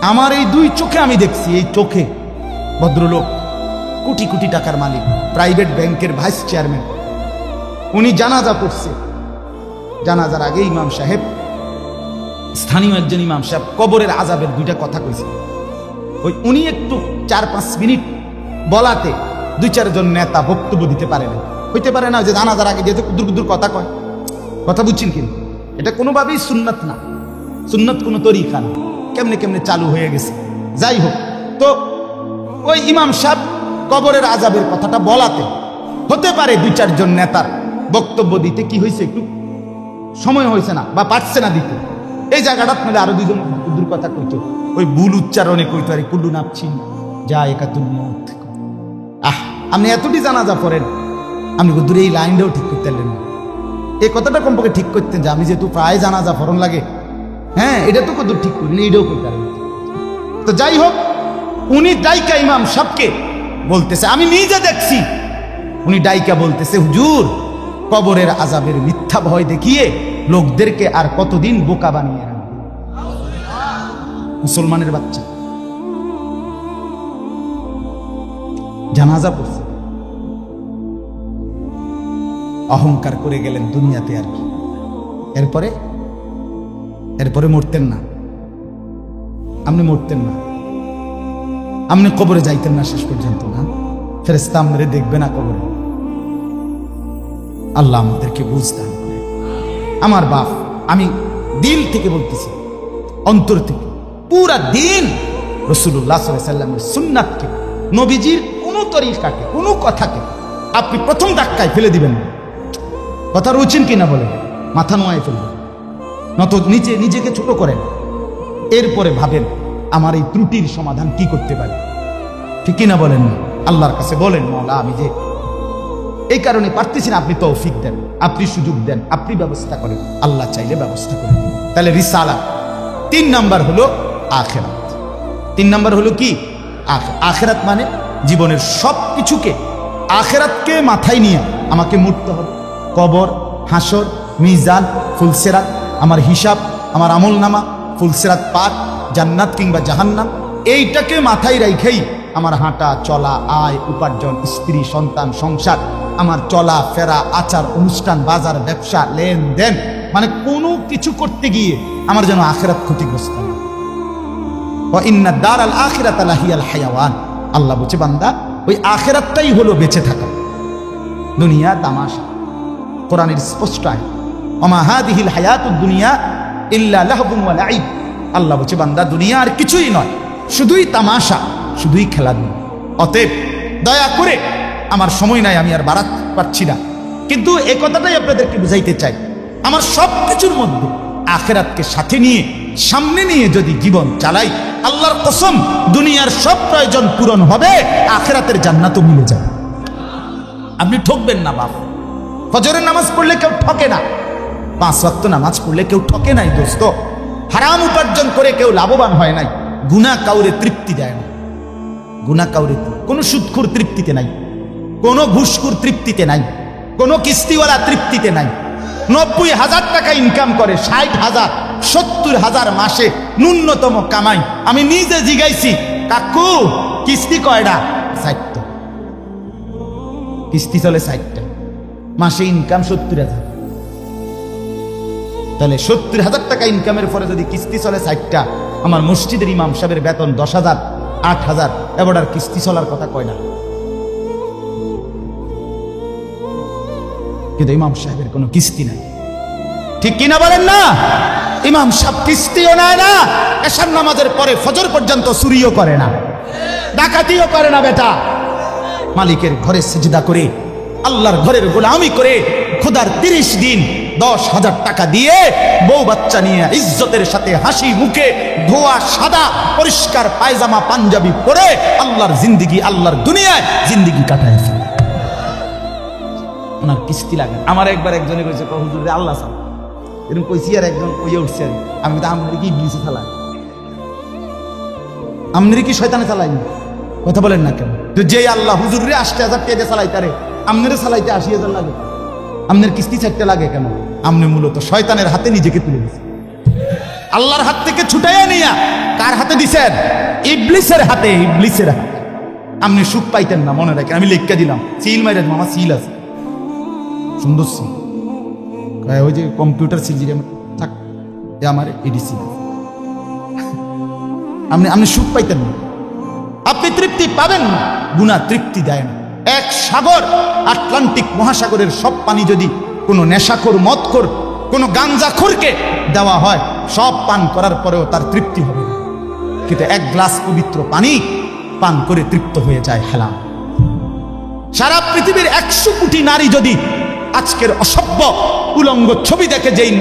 Speaker 1: আমার এই দুই চোখে আমি দেখছি, এই চোখে ভদ্রলোক কোটি কোটি টাকার মালিক, প্রাইভেট ব্যাংকের ভাইস চেয়ারম্যান, উনি জানাজা পড়ছে। জানাজার আগে ইমাম সাহেব, স্থানীয় একজন ইমাম সাহেব কবরের আযাবের দুইটা কথা কইছে। ওই উনি একটু 4-5 মিনিট বলাতে 2-4 জন নেতা বক্তব্য দিতে পারে না। হইতে পারে না যে জানাজার আগে যেহেতু কুদুর কুদুর কথা কয়, কথা বুঝছেন কি? এটা কোনোভাবেই সুন্নাত না, সুন্নাত কোনো তরিকা না, কেমনে কেমনে চালু হয়ে গেছে। যাই হোক, তো ওই ইমাম সাহেব কবরের আযাবের কথাটা বলাতে হতে পারে 2-4 জন নেতার বক্তব্য দিতে কি হয়েছে, একটু সময় হয়েছে না বা পারছে না দিতে। এই জায়গাটা আপনাদের আরো 2 জন কুদুর কথা কইতো, ওই ভুল উচ্চারণে কইতো, আরে কুল্লু নাপছি যা একাতুল মউত। আপনি এতটি জানাজা পড়েন, আপনি দূরে এই লাইনটাও ঠিক করতে পারলেন না। এই কথাটা কমপক্ষে ঠিক করতেন যে আমি যেহেতু প্রায় জানাজা ফরন লাগে, হ্যাঁ এটা তো কত ঠিক করিনি, এইটাও করতে পারেন। তো যাই হোক, উনি ডাইকা ইমাম সাহেবকে বলতেছে, আমি নিজে দেখছি, উনি ডাইকা বলতেছে, হুজুর কবরের আযাবের মিথ্যা ভয় দেখিয়ে লোকদেরকে আর কতদিন বোকা বানিয়ে রাখবে? মুসলমানের বাচ্চা জানাজা পড়ছে, অহংকার করে গেলেন দুনিয়াতে আর কি। এরপরে মরতেন না, আপনি মরতেন না, আপনি কবরে যাইতেন না শেষ পর্যন্ত, না ফেরেশতা আপনারে দেখবে না কবরে। আল্লাহ আমাদেরকে বুঝদান করে। আমার বাপ, আমি দিল থেকে বলতেছি, অন্তর থেকে, পুরা দিন রাসূলুল্লাহ সাল্লাল্লাহু আলাইহি ওয়াসাল্লামের সুন্নাতকে, নবীজির কোন তরিকাকে, কোন কথাকে আপনি প্রথম ধাক্কায় ফেলে দিবেন না। কথা রুচিন কিনা বলেন? মাথা নোয়ায় ফেলবেন, নত নিচে নিজেকে ছোট করেন, এরপরে ভাবেন আমার এই ত্রুটির সমাধান কি করতে পারি। ঠিক কিনা বলেন? না আল্লাহর কাছে বলেন, মাওলা আমি যে এই কারণে পারতেছি না, আপনি তৌফিক দেন, আপনি সুযোগ দেন, আপনি ব্যবস্থা করেন। আল্লাহ চাইলে ব্যবস্থা করেন। তাহলে রিসালা 3 নাম্বার হলো আখিরাত। 3 নাম্বার হলো কি? আখিরাত মানে জীবনের সব কিছুকে, আখিরাতকে মাথায় নিয়ে আমাকে মরতে হবে। কবর, হাসর, মিজান, ফুলসিরাত, আমার হিসাব, আমার আমলনামা, ফুলসিরাত পার, জান্নাত কিংবা জাহান্নাম, এইটাকে মাথায় রাখেই আমার হাঁটা চলা, আয় উপার্জন, স্ত্রী সন্তান, সংসার, আমার চলা ফেরা, আচার অনুষ্ঠান, বাজার ব্যবসা, লেনদেন, মানে কোনো কিছু করতে গিয়ে আমার যেন আখিরাত ক্ষতিগ্রস্ত না। ওয়া ইন্না দারাল আখিরাতা লাহিয়াল হায়াওয়ান, আল্লাহ বলছে বান্দা ওই আখিরাতটাই হলো বেঁচে থাকা। দুনিয়া তামাশা, কোরআনের স্পষ্ট আয়াত, ওমা হাদিহিল হায়াতুদ দুনিয়া ইল্লা লাহবুন ওয়া লাইব। আল্লাহ বলছে বান্দা দুনিয়া আর কিছুই নয়, শুধুই তামাশা, শুধুই খেলাধুলা। অতএব দয়া করে, আমার সময় নাই, আমি আর বাড়াতে পারছি না, কিন্তু এই কথাটাই আপনাদেরকে বুঝাইতে চাই, আমার সব কিছুর মধ্যে আখিরাতকে সাথে নিয়ে, সামনে নিয়ে যদি জীবন চালাই, আল্লাহর কসম দুনিয়ার সব প্রয়োজন পূরণ হবে, আখিরাতের জান্নাতও মিলে যাবে। আপনি ঠকবেন না বাপ। ফজরের নামাজ পড়লে কেউ ঠকে না, 5 ওয়াক্ত নামাজ পড়লে কেউ ঠকে নাই দোস্ত। হারাম উপার্জন করে কেউ লাভবান হয় নাই। গুনাহ কাউরে তৃপ্তি দেয় না। গুনাহ কাউরে, কোনো সুদখোর তৃপ্তিতে নাই, কোনো ঘুষখোর তৃপ্তিতে নাই, কোনো কিস্তিওয়ালা তৃপ্তিতে নাই। 90,000 টাকা ইনকাম করে, 60,000 70,000 মাসে ন্যূনতম কামাই। আমি নিজে জিগাইছি, কাকু কিস্তি কয়টা? 60টা। কিস্তি চলে 60টা, মাসে ইনকাম 70,000। তাহলে 70,000 টাকা ইনকামের পরে যদি কিস্তি চলে 60টা, আমার মসজিদের ইমাম সাহেবের বেতন 10,000 8,000, এবার আর কিস্তি চলার কথা কয় না। কিন্তু ইমাম সাহেবের কোনো কিস্তি নাই, ঠিক কিনা বলেন না? ইমাম সাহেব কিস্তিও নেয় না, এশার নামাজের পরে ফজর পর্যন্ত চুরিও করে না, ডাকাতিও করে না। বেটা মালিকের ঘরে সিজদা করে, আল্লাহর ঘরের গোলামি করে, খোদার 30 দিন 10,000 টাকা দিয়ে বউ বাচ্চা নিয়ে ইজ্জতের সাথে হাসি মুখে ধোয়া সাদা পরিষ্কার পায়জামা পাঞ্জাবি পরে আল্লাহর জিন্দিগি, আল্লাহর দুনিয়ায় জিন্দিগি কাটায় ফেলে। ওনার কিস্তি লাগে। আমার একবার একজনে কইছে, হুজুর রে আল্লাহ সাল এরকম কইছি, আর একজন কইয়া উঠছে, আমি তো আমনের কি ইবলিসে চালাই, আমনের কি শয়তানে চালাইনি? কথা বলেন না কেন? তো যে আল্লাহ হুজুর রে 80,000 টাকা চালাইতারে, আমনের চালাইতে 80,000 লাগে, আমনের কিস্তি 4টা লাগে কেন? আমনে মূলত শয়তানের হাতে নিজেকে তুলে দিয়েছে। আল্লাহর হাত থেকে ছুটাইয়া নিয়া কার হাতে দিছেন? ইবলিসের হাতে। ইবলিসের হাতে আপনি সুখ পাইতেন না, মনে রাখেন। আমি লিখকে দিলাম, সিল মাইরে মামা সিল আছে, সুন্দর সিল, ওই যে কম্পিউটার সিল যে থাক, আমার এডিসি। আপনি সুখ পাইতেন না, আপনি তৃপ্তি পাবেন না। গুনাহ তৃপ্তি দেয় না। এক সাগর, আটলান্টিক মহাসাগরের সব পানি যদি কোনো নেশাখোর, মদখোর, কোনো গাঞ্জাখোরকে দেওয়া হয়, সব পান করার পরেও তার তৃপ্তি হবে না। কিন্তু 1 গ্লাস পবিত্র পানি পান করে তৃপ্ত হয়ে যায় হেলাম। সারা পৃথিবীর 100 কোটি নারী যদি আজকের অসভ্য উলঙ্গ ছবি দেখে, যেই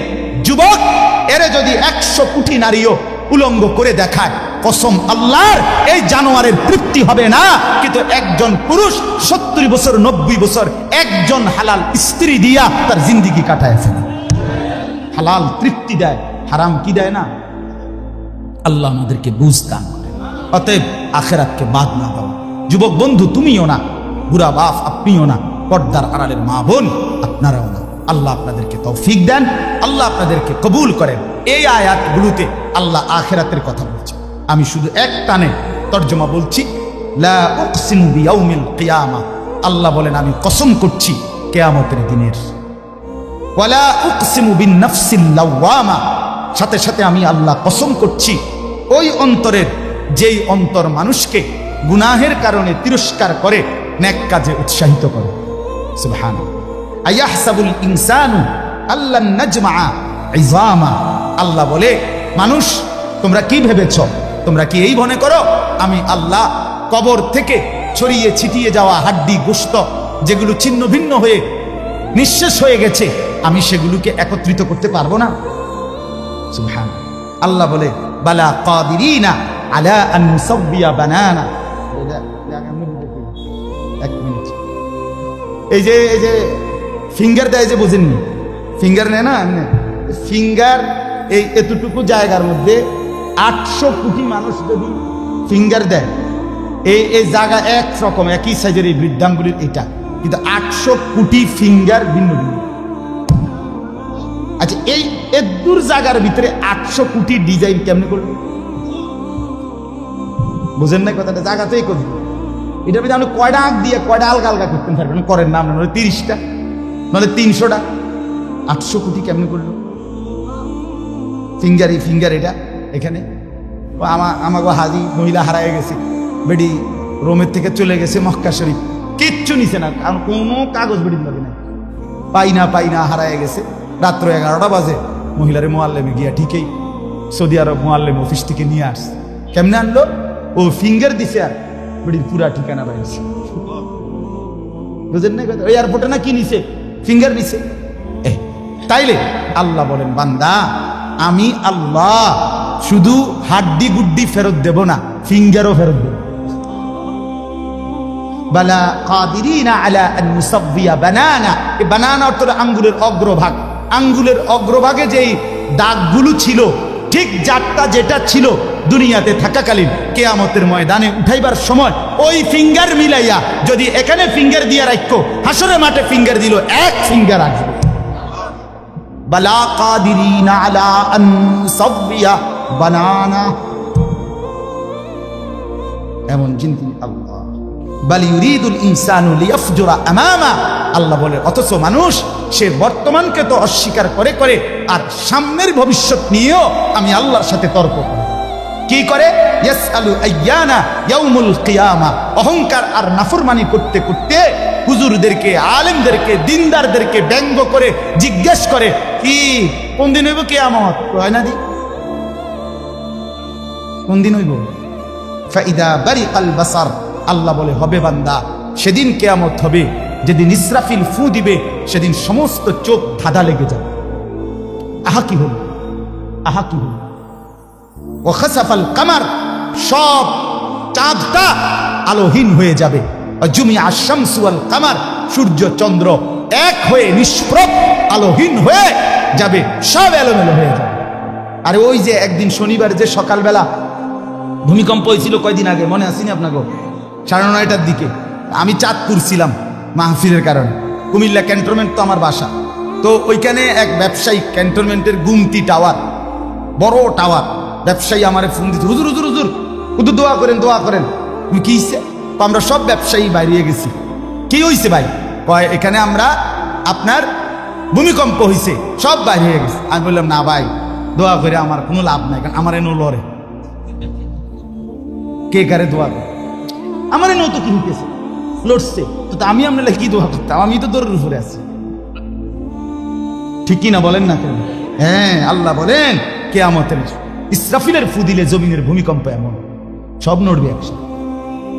Speaker 1: যুবক এরে যদি 100 কোটি নারীও উলঙ্গ করে দেখায়, কসম আল্লাহর, এই জানোয়ারের তৃপ্তি হবে না। কিন্তু একজন পুরুষ 70 বছর 90 বছর একজন হালাল স্ত্রী দিয়া তার জিন্দিগি কাটায় ফেলে। হালাল তৃপ্তি দেয়, হারাম কি দেয় না? আল্লাহ আমাদেরকে বুঝ দান করেন। অতএব আখিরাতকে বাদ না দাও। যুবক বন্ধু তুমিও না, বুড়া বাপ আপনিও না, পর্দার আড়ালের মা বোন আপনারাও না। আল্লাহ আপনাদেরকে তৌফিক দেন, আল্লাহ আপনাদেরকে কবুল করেন। এই আয়াতগুলোতে আল্লাহ আখিরাতের কথা বলছে। আমি শুধু এক টানে তর্জমা বলছি, লা উকসিমু বিয়াউমিল কিয়ামা। আল্লাহ বলেন আমি কসম করছি কিয়ামতের দিনের। ওয়ালা উকসিমু বিন-নাফসিল লাওয়ামা। সাথে সাথে আমি আল্লাহ কসম করছি ওই অন্তরের, যেই অন্তর মানুষকে গুনাহের কারণে তিরস্কার করে, নেক কাজে উৎসাহিত করে। সুবহানাল্লাহ। আয়াহসাবুল ইনসানু আল্লান নাজমাআ ইযামা। আল্লাহ বলে, মানুষ তোমরা কি ভেবেছ? তোমরা কি এই মনে করো আমি আল্লাহ কবর থেকে ছড়িয়ে ছিটিয়ে যাওয়া হাড্ডি গোশত, যেগুলো ছিন্ন ভিন্ন হয়ে নিঃশেষ হয়ে গেছে, আমি সেগুলোকে একত্রিত করতে পারবো না? সুবহানাল্লাহ। আল্লাহ বলে, বালা কাদিরিনা আলা আন নুসাব্বিয়া বানানা। এক মিনিট, এই যে ফিঙ্গার দেয় যে, বুঝেননি? ফিঙ্গার নেয় না, ফিঙ্গার এই এতটুকু জায়গার মধ্যে 800 কোটি মানুষ যদি ফিঙ্গার দেয়, এই জায়গা একরকম, একই সাইজের এই বৃদ্ধাঙ্গুলির এটা, কিন্তু 800 কোটি ফিঙ্গার ভিন্ন ভিন্ন। আচ্ছা, এই এদুর জায়গার ভিতরে 800 কোটি ডিজাইন কেমনে করবে? বুঝেন না কথাটা? জায়গাতেই করবে। এটার ভিতরে আপনি কয়টা আঁক দিয়ে কয়টা আলগা আলগা করতে পারবেন? করেন না আপনার, 30টা নাহলে 300টা। 800 কোটি কেমনে করলো? ফিঙ্গার, এই ফিঙ্গার এটা এখানে। আমাকে হাজি মহিলা হারায় গেছে, বেডি রোমের থেকে চলে গেছে মক্কা শরীফ, কিচ্ছু নিছে না, কারণ কোনো কাগজ বেডির লাগে না, পাই না হারায় গেছে। রাত্র 11টা বাজে মহিলারে মোয়াল্লেমে গিয়া ঠিকই সৌদি আরব মোয়াল্লেম অফিস থেকে নিয়ে আসছে। কেমনে আনলো? ও ফিঙ্গার দিছে, আর বেডির পুরা ঠিকানা পাইছে। বুঝেন না কথা? ওই এয়ারপোর্টে না কি নিছে? ফিঙ্গার নিছে। তাইলে আল্লাহ বলেন, বান্দা আমি আল্লাহ শুধু হাড্ডি গুড্ডি ফেরত দেব না, ফিঙ্গারও ফেরত দেব। বালা কাদিরিনা আলা আন নুসাব্বিয়া বানানা। এই বানানা অর্থ আঙ্গুলের অগ্রভাগ। আঙ্গুলের অগ্রভাগে যেই দাগগুলো ছিল, ঠিক জাতটা যেটা ছিল দুনিয়াতে থাকাকালীন, কেয়ামতের ময়দানে উঠাইবার সময় ওই ফিঙ্গার মিলাইয়া যদি এখানে ফিঙ্গার দিয়ে রাখো, হাসরের মাঠে ফিঙ্গার দিল, এক ফিঙ্গার আসবে। বালা কাদিরিনা আলা আন সাবিয়া বানানা, এমন চিন্তা আল্লাহ। বাল ইউরিদুল ইনসানু লিয়াফজুরা আমামা, আল্লাহ বলে অথচ মানুষ সে বর্তমানকে তো অস্বীকার করে করে আর সামনের ভবিষ্যৎ নিয়েও আমি আল্লাহর সাথে তর্ক করি। কি করে? ইয়াসআলু আইয়ানা ইয়াউমুল কিয়ামা, অহংকার আর নাফরমানি করতে করতে হুজুরদেরকে, আলেমদেরকে, দিনদারদেরকে ব্যঙ্গ করে জিজ্ঞেস করে, কি কোন দিন হইব কিয়ামত? হয় না দি কোন দিন হইব? ফাইদা বারিকাল বাসার, আল্লাহ বলে হবে বান্দা, সেদিন কিয়ামত হবে যেদিন ইসরাফিল ফু দিবে, সেদিন সমস্ত চোখ ধাঁধা লেগে যাবে। আহা কি হল, আহা কি হল। ও খাসাফাল কামার, সব চাঁদটা আলোহীন হয়ে যাবে। জুমিয়া শামসু ওয়াল কামার, সূর্য চন্দ্র এক হয়ে নিষ্প্রভ আলোহীন হয়ে যাবে, সব এলোমেলো হয়ে যাবে। আরে ওই যে একদিন শনিবার যে সকালবেলা ভূমিকম্প হয়েছিল কয়দিন আগে, মনে আসেনি আপনাকে? 9:30টার দিকে আমি চাঁদপুর ছিলাম মাহফিলের কারণে। কুমিল্লা ক্যান্টনমেন্ট তো আমার বাসা, তো ওইখানে এক ব্যবসায়ী, ক্যান্টনমেন্টের গুমতি টাওয়ার, বড় টাওয়ার, ব্যবসায়ী আমারে ফোন দিচ্ছে, হুজুর হুজুর হুজুর হুজুর দোয়া করেন, দোয়া করেন। কি হয়েছে? আমরা সব ব্যবসায়ী বাইরে গেছি। কি হয়েছে ভাই? কয় এখানে আমরা আপনার ভূমিকম্প হয়েছে, সব বাইরে হয়ে গেছে। আমি বললাম না ভাই, দোয়া করে আমার কোনো লাভ নাই, কারণ আমার এনো লড়ে কে কারে দোয়া করে, আমার এনো তো কি হইতেছে, লড়ছে তো আমি আপনার কি দোয়া করতাম? আমি তো দৌড়ের উপরে আছি, ঠিক কি না বলেন না কেন? হ্যাঁ, আল্লাহ বলেন কিয়ামতের ইসরাফিলের ফু দিলে জমিনের ভূমিকম্প এমন সব নড়বে একসাথে।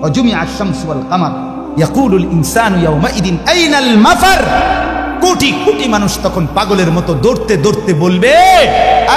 Speaker 1: অজুমিয়া আশ-শামসু ওয়াল কামার ইয়াকুলুল ইনসানু ইয়াওমাইদিন আইনাল মাফার, কোটি কোটি মানুষ তখন পাগলের মতো দৌড়তে দৌড়তে বলবে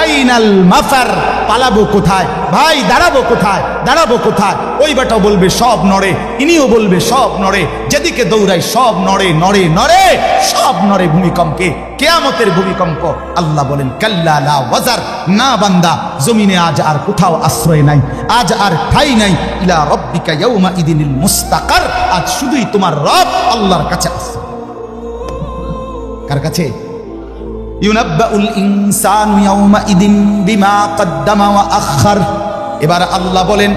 Speaker 1: আইনাল মাফার, পালাবো কোথায় ভাই, দাঁড়াবো কোথায়, দাঁড়াবো কোথায়? ওই বেটাও বলবে সব নড়ে, ইনিও বলবে সব নড়ে, যেদিকে দৌড়াই সব নড়ে নড়ে নড়ে, সব নড়ে ভূমিকম্পে, কিয়ামতের ভূমিকম্প। আল্লাহ বলেন কাল্লা লা ওয়াজার, না বান্দা, জমিনে আজ আর কোথাও আশ্রয় নাই, আজ আর ঠাঁই নাই। ইলা রাব্বিকা ইয়াউমা ইদিনিল মুস্তাকার, আজ শুধুই তোমার রব আল্লাহর কাছে আছে। কার কাছে? ইউনাব্বাউল ইনসানু ইয়াউমাইদিন বিমা কদ্দামা ওয়া আখার। এবার আল্লাহ বলেন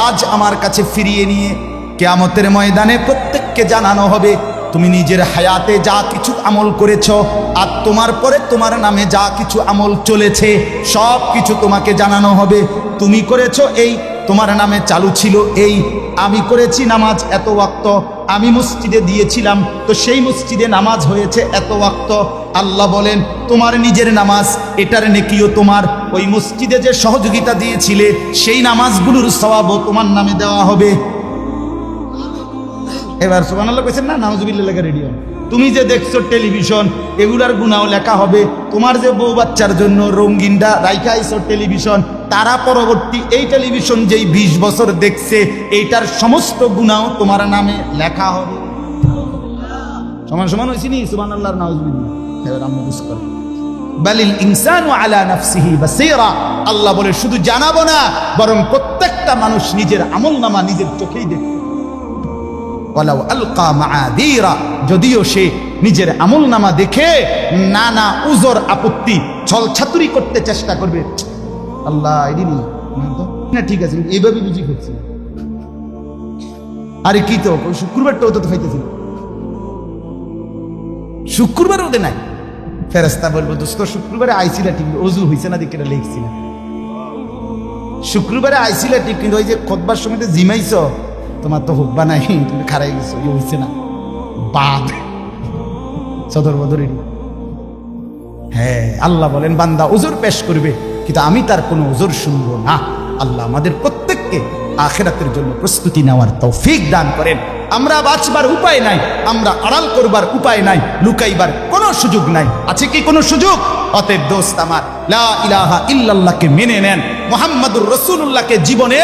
Speaker 1: আজ আমার কাছে ফিরিয়ে নিয়ে কিয়ামতের ময়দানে প্রত্যেককে জানানো হবে তুমি নিজের হায়াতে যা কিছু আমল করেছো, আর তোমার পরে তোমার নামে যা কিছু আমল চলেছে সব কিছু তোমাকে জানানো হবে। তুমি করেছো এই, তোমার নামে চালু ছিল এই, আমি করেছি নামাজ এত ওয়াক্ত, আমি মসজিদে দিয়েছিলাম তো সেই মসজিদে নামাজ হয়েছে এত ওয়াক্ত। আল্লাহ বলেন তোমার নিজের নামাজ, এটার নেকিও তোমার, ওই মসজিদে যে সহযোগিতা দিয়েছিলে সেই নামাজগুলোর সওয়াবও তোমার নামে দেওয়া হবে। এবার সুবহানাল্লাহ কইছেন না? নাউজুবিল্লাহ লেখা রেডি হন। তুমি যে দেখছো টেলিভিশন, এগুলার গুনাহ লেখা হবে। তোমার যে বউ বাচ্চার জন্য রঙিনটা রাইখা আইছো টেলিভিশন, তারা পরবর্তী এই টেলিভিশন যেই 20 বছর দেখছে, এইটার সমস্ত গুনাহ তোমার নামে লেখা হবে। সমান সমান হইছে নি? সুবহানাল্লাহ, নাউজুবিল্লাহ। এবার আমরা বুঝ করি বালিল ইনসানু আলা নাফসিহি বাসীরা, আল্লাহ বলে শুধু জানাবো না, বরং প্রত্যেকটা মানুষ নিজের আমলনামা নিজের চোখেই দেখবে। ওয়ালাউ আলকা মাআযীরা, যদিও সে নিজের আমলনামা দেখে নানা উজর আপত্তি ছলছাতুরি করতে চেষ্টা করবে, আল্লাহ এদিনই না ঠিক আছে এইভাবে বুঝি করছি, আরে কি তো শুক্রবারটাও তো খাইতেছিল, শুক্রবার ওদের নাই। ফেরেশতা বলবো দোস্ত শুক্রবারে আইছিল ঠিক, অজু হইছে না দেখে লিখছি না, শুক্রবারে আইছিল ঠিক, কিন্তু ওই যে খুতবার সময় জিমাইছ, তোমার তো হুব্বা নাই, তুমি খারাই গেছো, ইয়ে হইছে না, বাদ সদর বদরি। হ্যাঁ, আল্লাহ বলেন বান্দা ওজোর পেশ করবে, কিন্তু আমি তার কোনো ওজোর শুনবো না। আল্লাহ আমাদের প্রত্যেককে আখিরাতের জন্য প্রস্তুতি নেওয়ার তৌফিক দান করেন। আমরা বাঁচবার উপায় নাই, আমরা আড়াল করবার উপায় নাই, লুকাইবার কোনো সুযোগ নাই। আছে কি কোনো সুযোগ? অতএব দোস্ত আমার, লা ইলাহা ইল্লাল্লাহকে মেনে নেন। মুহাম্মাদুর রাসূলুল্লাহকে জীবনে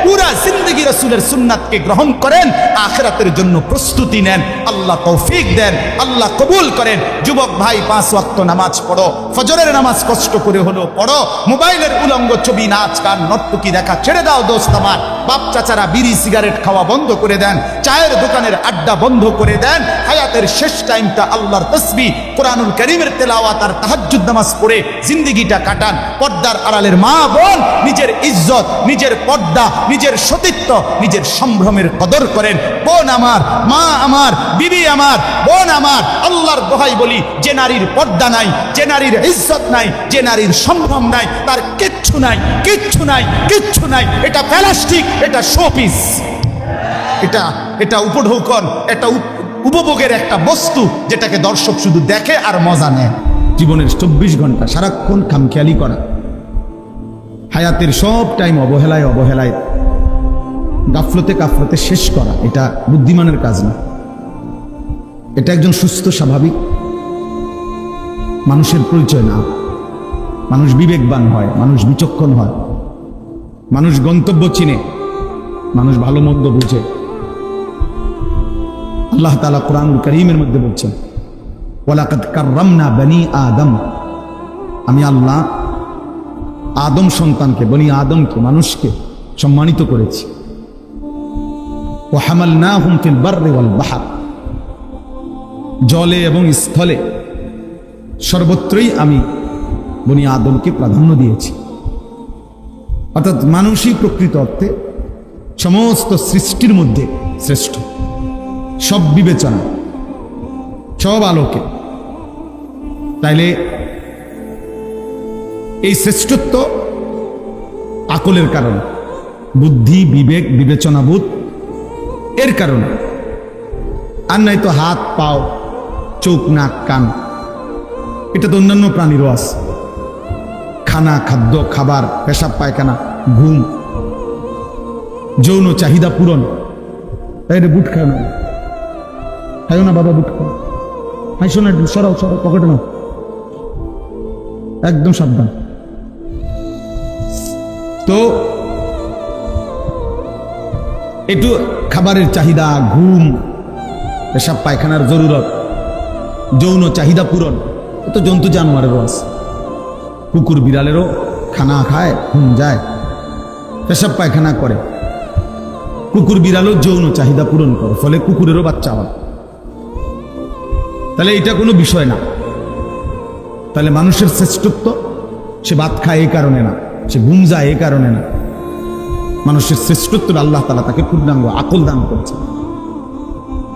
Speaker 1: পুরা জিন্দেগি রাসূলের সুন্নাতকে গ্রহণ করেন, আখিরাতের জন্য প্রস্তুতি নেন। আল্লাহ তৌফিক দেন, আল্লাহ কবুল করেন। যুবক ভাই, 5 ওয়াক্ত নামাজ পড়ো, ফজরের নামাজ কষ্ট করে হলো পড়ো। মোবাইলের উলঙ্গ ছবি, নাচ গান, নর্তকী দেখা ছেড়ে দাও দোস্ত আমার। বাপ চাচারা বিড়ি সিগারেট খাওয়া বন্ধ করে দেন, চায়ের দোকানের আড্ডা বন্ধ করে দেন। হায়াতের শেষ টাইমটা আল্লাহর তাসবিহ, কোরআনুল কারীমের তেলাওয়াত আর তাহাজ্জুদ নামাজ পড়ে জিন্দেগিটা কাটান। পর্দার আড়ালের মা বোন নিজের ইজ্জত, নিজের পর্দা, নিজের সতীত্ব, নিজের সম্ভ্রমের কদর করেন। বোন আমার, মা আমার, বিবি আমার, বোন আমার, আল্লাহর দোহাই বলি, যে নারীর পর্দা নাই, যে নারীর ইজ্জত নাই, যে নারীর সম্ভ্রম নাই, তার কিচ্ছু নাই, কিচ্ছু নাই, কিচ্ছু নাই। এটা প্লাস্টিক, এটা শোপিস, এটা উপঢৌকন, এটা উপভোগের একটা বস্তু, যেটাকে দর্শক শুধু দেখে আর মজা নেয়। জীবনের 24 ঘন্টা সারাক্ষণ খামখেয়ালি করা, হায়াতের সব টাইম অবহেলায় অবহেলায়, গাফলতে কাফলতে শেষ করা, এটা বুদ্ধিমানের কাজ না। এটা একজন সুস্থ স্বাভাবিক মানুষের পরিচয় না। মানুষ বিবেকবান হয়, মানুষ বিচক্ষণ হয়, মানুষ গন্তব্য চিনে, মানুষ ভালো মন্দ বুঝে। আল্লাহ তাআলা কোরআনুল কারীমের মধ্যে বলছেন, ওয়ালাকাদ কাররামনা বনি আদম, আমি আল্লাহ আদম সন্তানকে, বনি আদমকে, মানুষকে সম্মানিত করেছি। ওয়া হামালনাহুম ফিল বাররি ওয়াল বাহর, জলে এবং স্থলে সর্বত্রই আমি বনি আদমকে প্রাধান্য দিয়েছি। অর্থাৎ মানুষই প্রকৃত অর্থে সমস্ত সৃষ্টির মধ্যে শ্রেষ্ঠ, সব বিবেচনা, সব আলোকে। তাইলে এই শ্রেষ্ঠত্ব আকলের কারণে, বুদ্ধি, বিবেক, বিবেচনাবোধ এর কারণে। আর নাই তো হাত, পাও, চোখ, নাক, কান, এটা তো অন্যান্য প্রাণীরও আছে। খানা, খাদ্য, খাবার, পেশাব পায়খানা, ঘুম, যৌন চাহিদা পূরণ। তাই বুট খায় না, খাইও না বাবা, বুট খাও, হাইসো না, সরাও সরাও, পকেটে নাও, একদম সাবধান। তো একটু খাবারের চাহিদা, ঘুম, পেশাব পায়খানার জরুরত, যৌন চাহিদা পূরণ, তো জন্তু জানোয়ারেরও আছে। কুকুর বিড়ালেরও খানা খায়, ঘুম যায়, পেশাব পায়খানা করে। কুকুর বিড়ালও যৌন চাহিদা পূরণ করে, ফলে কুকুরেরও বাচ্চা হয়। তাহলে এটা কোনো বিষয় না। তাহলে মানুষের শ্রেষ্ঠত্ব, সে ভাত খায় এই কারণে না, সে ঘুম যায় এই কারণে না। মানুষের শ্রেষ্ঠত্ব আল্লাহ তাআলা তাকে পূর্ণাঙ্গ আকল দান করছে,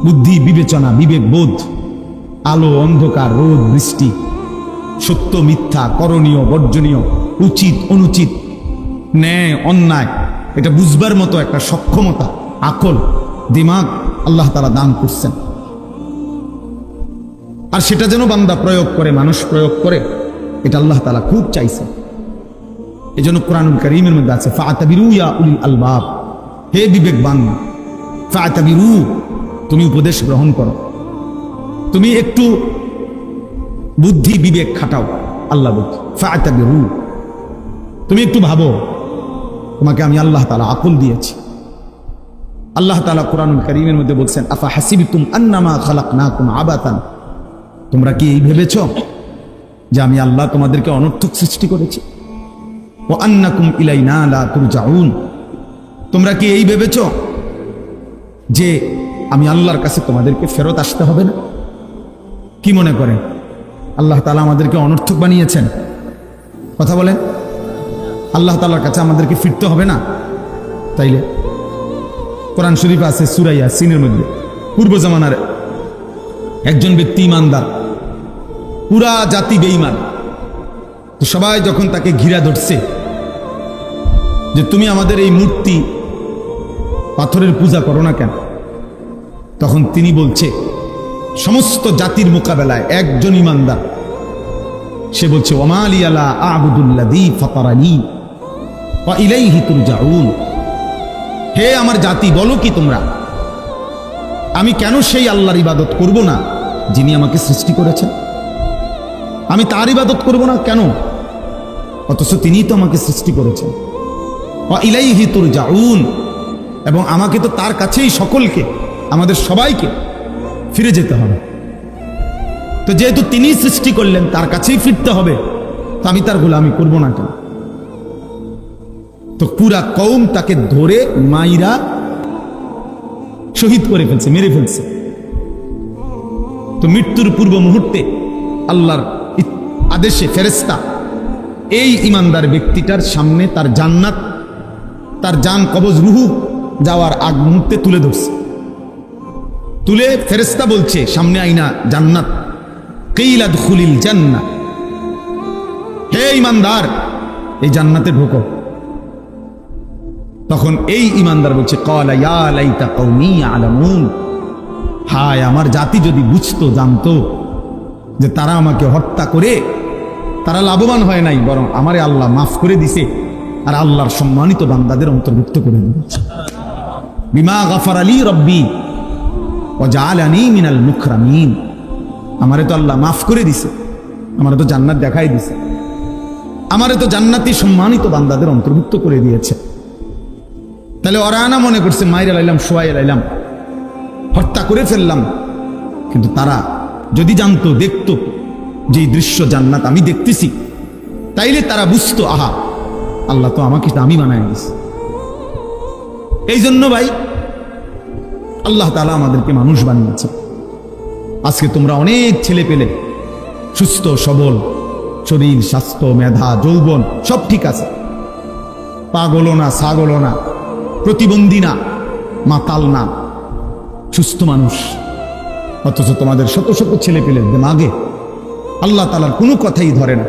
Speaker 1: বুদ্ধি, বিবেচনা, বিবেক, বোধ, আলো, অন্ধকার, রোদ, বৃষ্টি, সত্য, মিথ্যা, করণীয়, বর্জনীয়, উচিত, অনুচিত, ন্যায়, অন্যায়, এটা বুঝবার মতো একটা সক্ষমতা, আকল, দিমাগ আল্লাহ তাআলা দান করছেন। আর সেটা যেন বান্দা প্রয়োগ করে, মানুষ প্রয়োগ করে, এটা আল্লাহ তাআলা খুব চাইছে। এই জন্য কোরআনুল কারীমের মধ্যে আছে, ফাআতাবিরু ইয়া উলিল আলবাব, হে বিবেকবান, ফাআতাবিরু, তুমি উপদেশ গ্রহণ করো, তুমি একটু বুদ্ধি বিবেক খাটাও। আল্লাহ বলছে ফাআতাবিরু, তুমি একটু ভাবো, তোমাকে আমি আল্লাহ তাআলা আকল দিয়েছি। আল্লাহ তাআলা কোরআনুল কারীমের মধ্যে বলছেন, আফা হাসিবতুম আন্নামা খালাকনাকুম আবাতান, তোমরা কি এই ভেবেছ যে আমি আল্লাহ তোমাদেরকে অনর্থক সৃষ্টি করেছি? ওয়া আন্নাকুম ইলাইনা লা তুরজাউন, তোমরা কি এই ভেবেছ যে আমি আল্লাহর কাছে তোমাদেরকে ফেরত আসতে হবে না? কি মনে করেন আল্লাহ তাআলা আমাদেরকে অনর্থক বানিয়েছেন? কথা বলেন, আল্লাহ তাআলার কাছে আমাদেরকে ফিরতে হবে না? তাইলে কোরআন শরীফে আছে সূরা ইয়াসিনের মধ্যে, পূর্ব জামানার একজন ব্যক্তি ইমানদার, পুরা জাতি বেঈমান, তো সবাই যখন তাকে ঘিরা ধরছে যে তুমি আমাদের এই মূর্তি পাথরের পূজা করো না কেন, তখন তিনি বলছে, সমস্ত জাতির মোকাবেলায় একজন ইমানদার, সে বলছে, ওমা লি আলা আ'বুদুল্লাযী ফাতারানী ওয়া ইলাইহি তুরজাউন, হে আমার জাতি, বলো কি তোমরা, আমি কেন সেই আল্লাহর ইবাদত করব না যিনি আমাকে সৃষ্টি করেছেন? আমি তার ইবাদত করব না কেন? অথচ তিনিই তো আমাকে সৃষ্টি করেছেন। ওয়া ইলাইহি তুরজাউন, এবং আমাকে তো তার কাছেই সকলকে, আমাদের সবাইকে ফিরে যেতে হবে। তো যেহেতু তিনি সৃষ্টি করলেন, তার কাছেই ফিরতে হবে, তো আমি তার গোলামি করব না কেন? তো পুরা কওম তাকে ধরে মাইরা শহীদ করে ফেলছে, মেরে ফেলছে। তো মৃত্যুর পূর্ব মুহূর্তে আল্লাহর আদেশে ফেরেশতা এই ইমানদার ব্যক্তিটার সামনে তার জান্নাত, তার জান কবজ রুহু যাওয়ার আগ মুহূর্তে তুলে ধরছে। তুলে ফেরেশতা বলছে সামনে আইনা জান্নাত, কিলা দুখুলিল জান্নাহ, হে ইমানদার এই জান্নাতে ঢোকো। তখন এই ইমানদার বলছে ক্বালা ইয়া লাইতা কওমি ইয়ালামুন, হায় আমার জাতি যদি বুঝতো, জানতো যে তারা আমাকে হত্যা করে তারা লাভবান হয় নাই, বরং আমারে আল্লাহ মাফ করে দিছে আর আল্লাহর সম্মানিত বান্দাদের অন্তর্ভুক্ত করে দিয়েছে। বিমা গাফারা লি রব্বি ওয়া জাআলানি মিনাল মুকরামিন, আমারে তো আল্লাহ মাফ করে দিছে, আমারে তো জান্নাত দেখাই দিছে, আমারে তো জান্নাতি সম্মানিত বান্দাদের অন্তর্ভুক্ত করে দিয়েছে। তাহলে ওরা না মনে করছে মাইরা লাইলাম, শোয়াই লাইলাম, হত্যা করে ফেললাম, কিন্তু তারা যদি জানতো, দেখতো যে দৃশ্য জান্নাত আমি দেখতেছি, তাইলে তারা বুঝতো আহা আল্লাহ তো আমাকে দামি বানায় দিছে। এই জন্য ভাই আল্লাহ তাআলা আমাদেরকে মানুষ বানিয়েছে। আজকে তোমরা অনেক ছেলে পেলে সুস্থ সবল, শরীর স্বাস্থ্য মেধা যৌবন সব ঠিক আছে, পাগলও না ছাগলও না, প্রতিবন্ধী না মাতাল না, সুস্থ মানুষ। অথচ তোমাদের শত শত ছেলে পেলে দিমাগে আল্লাহ তাআলার কোনো কথাই ধরে না।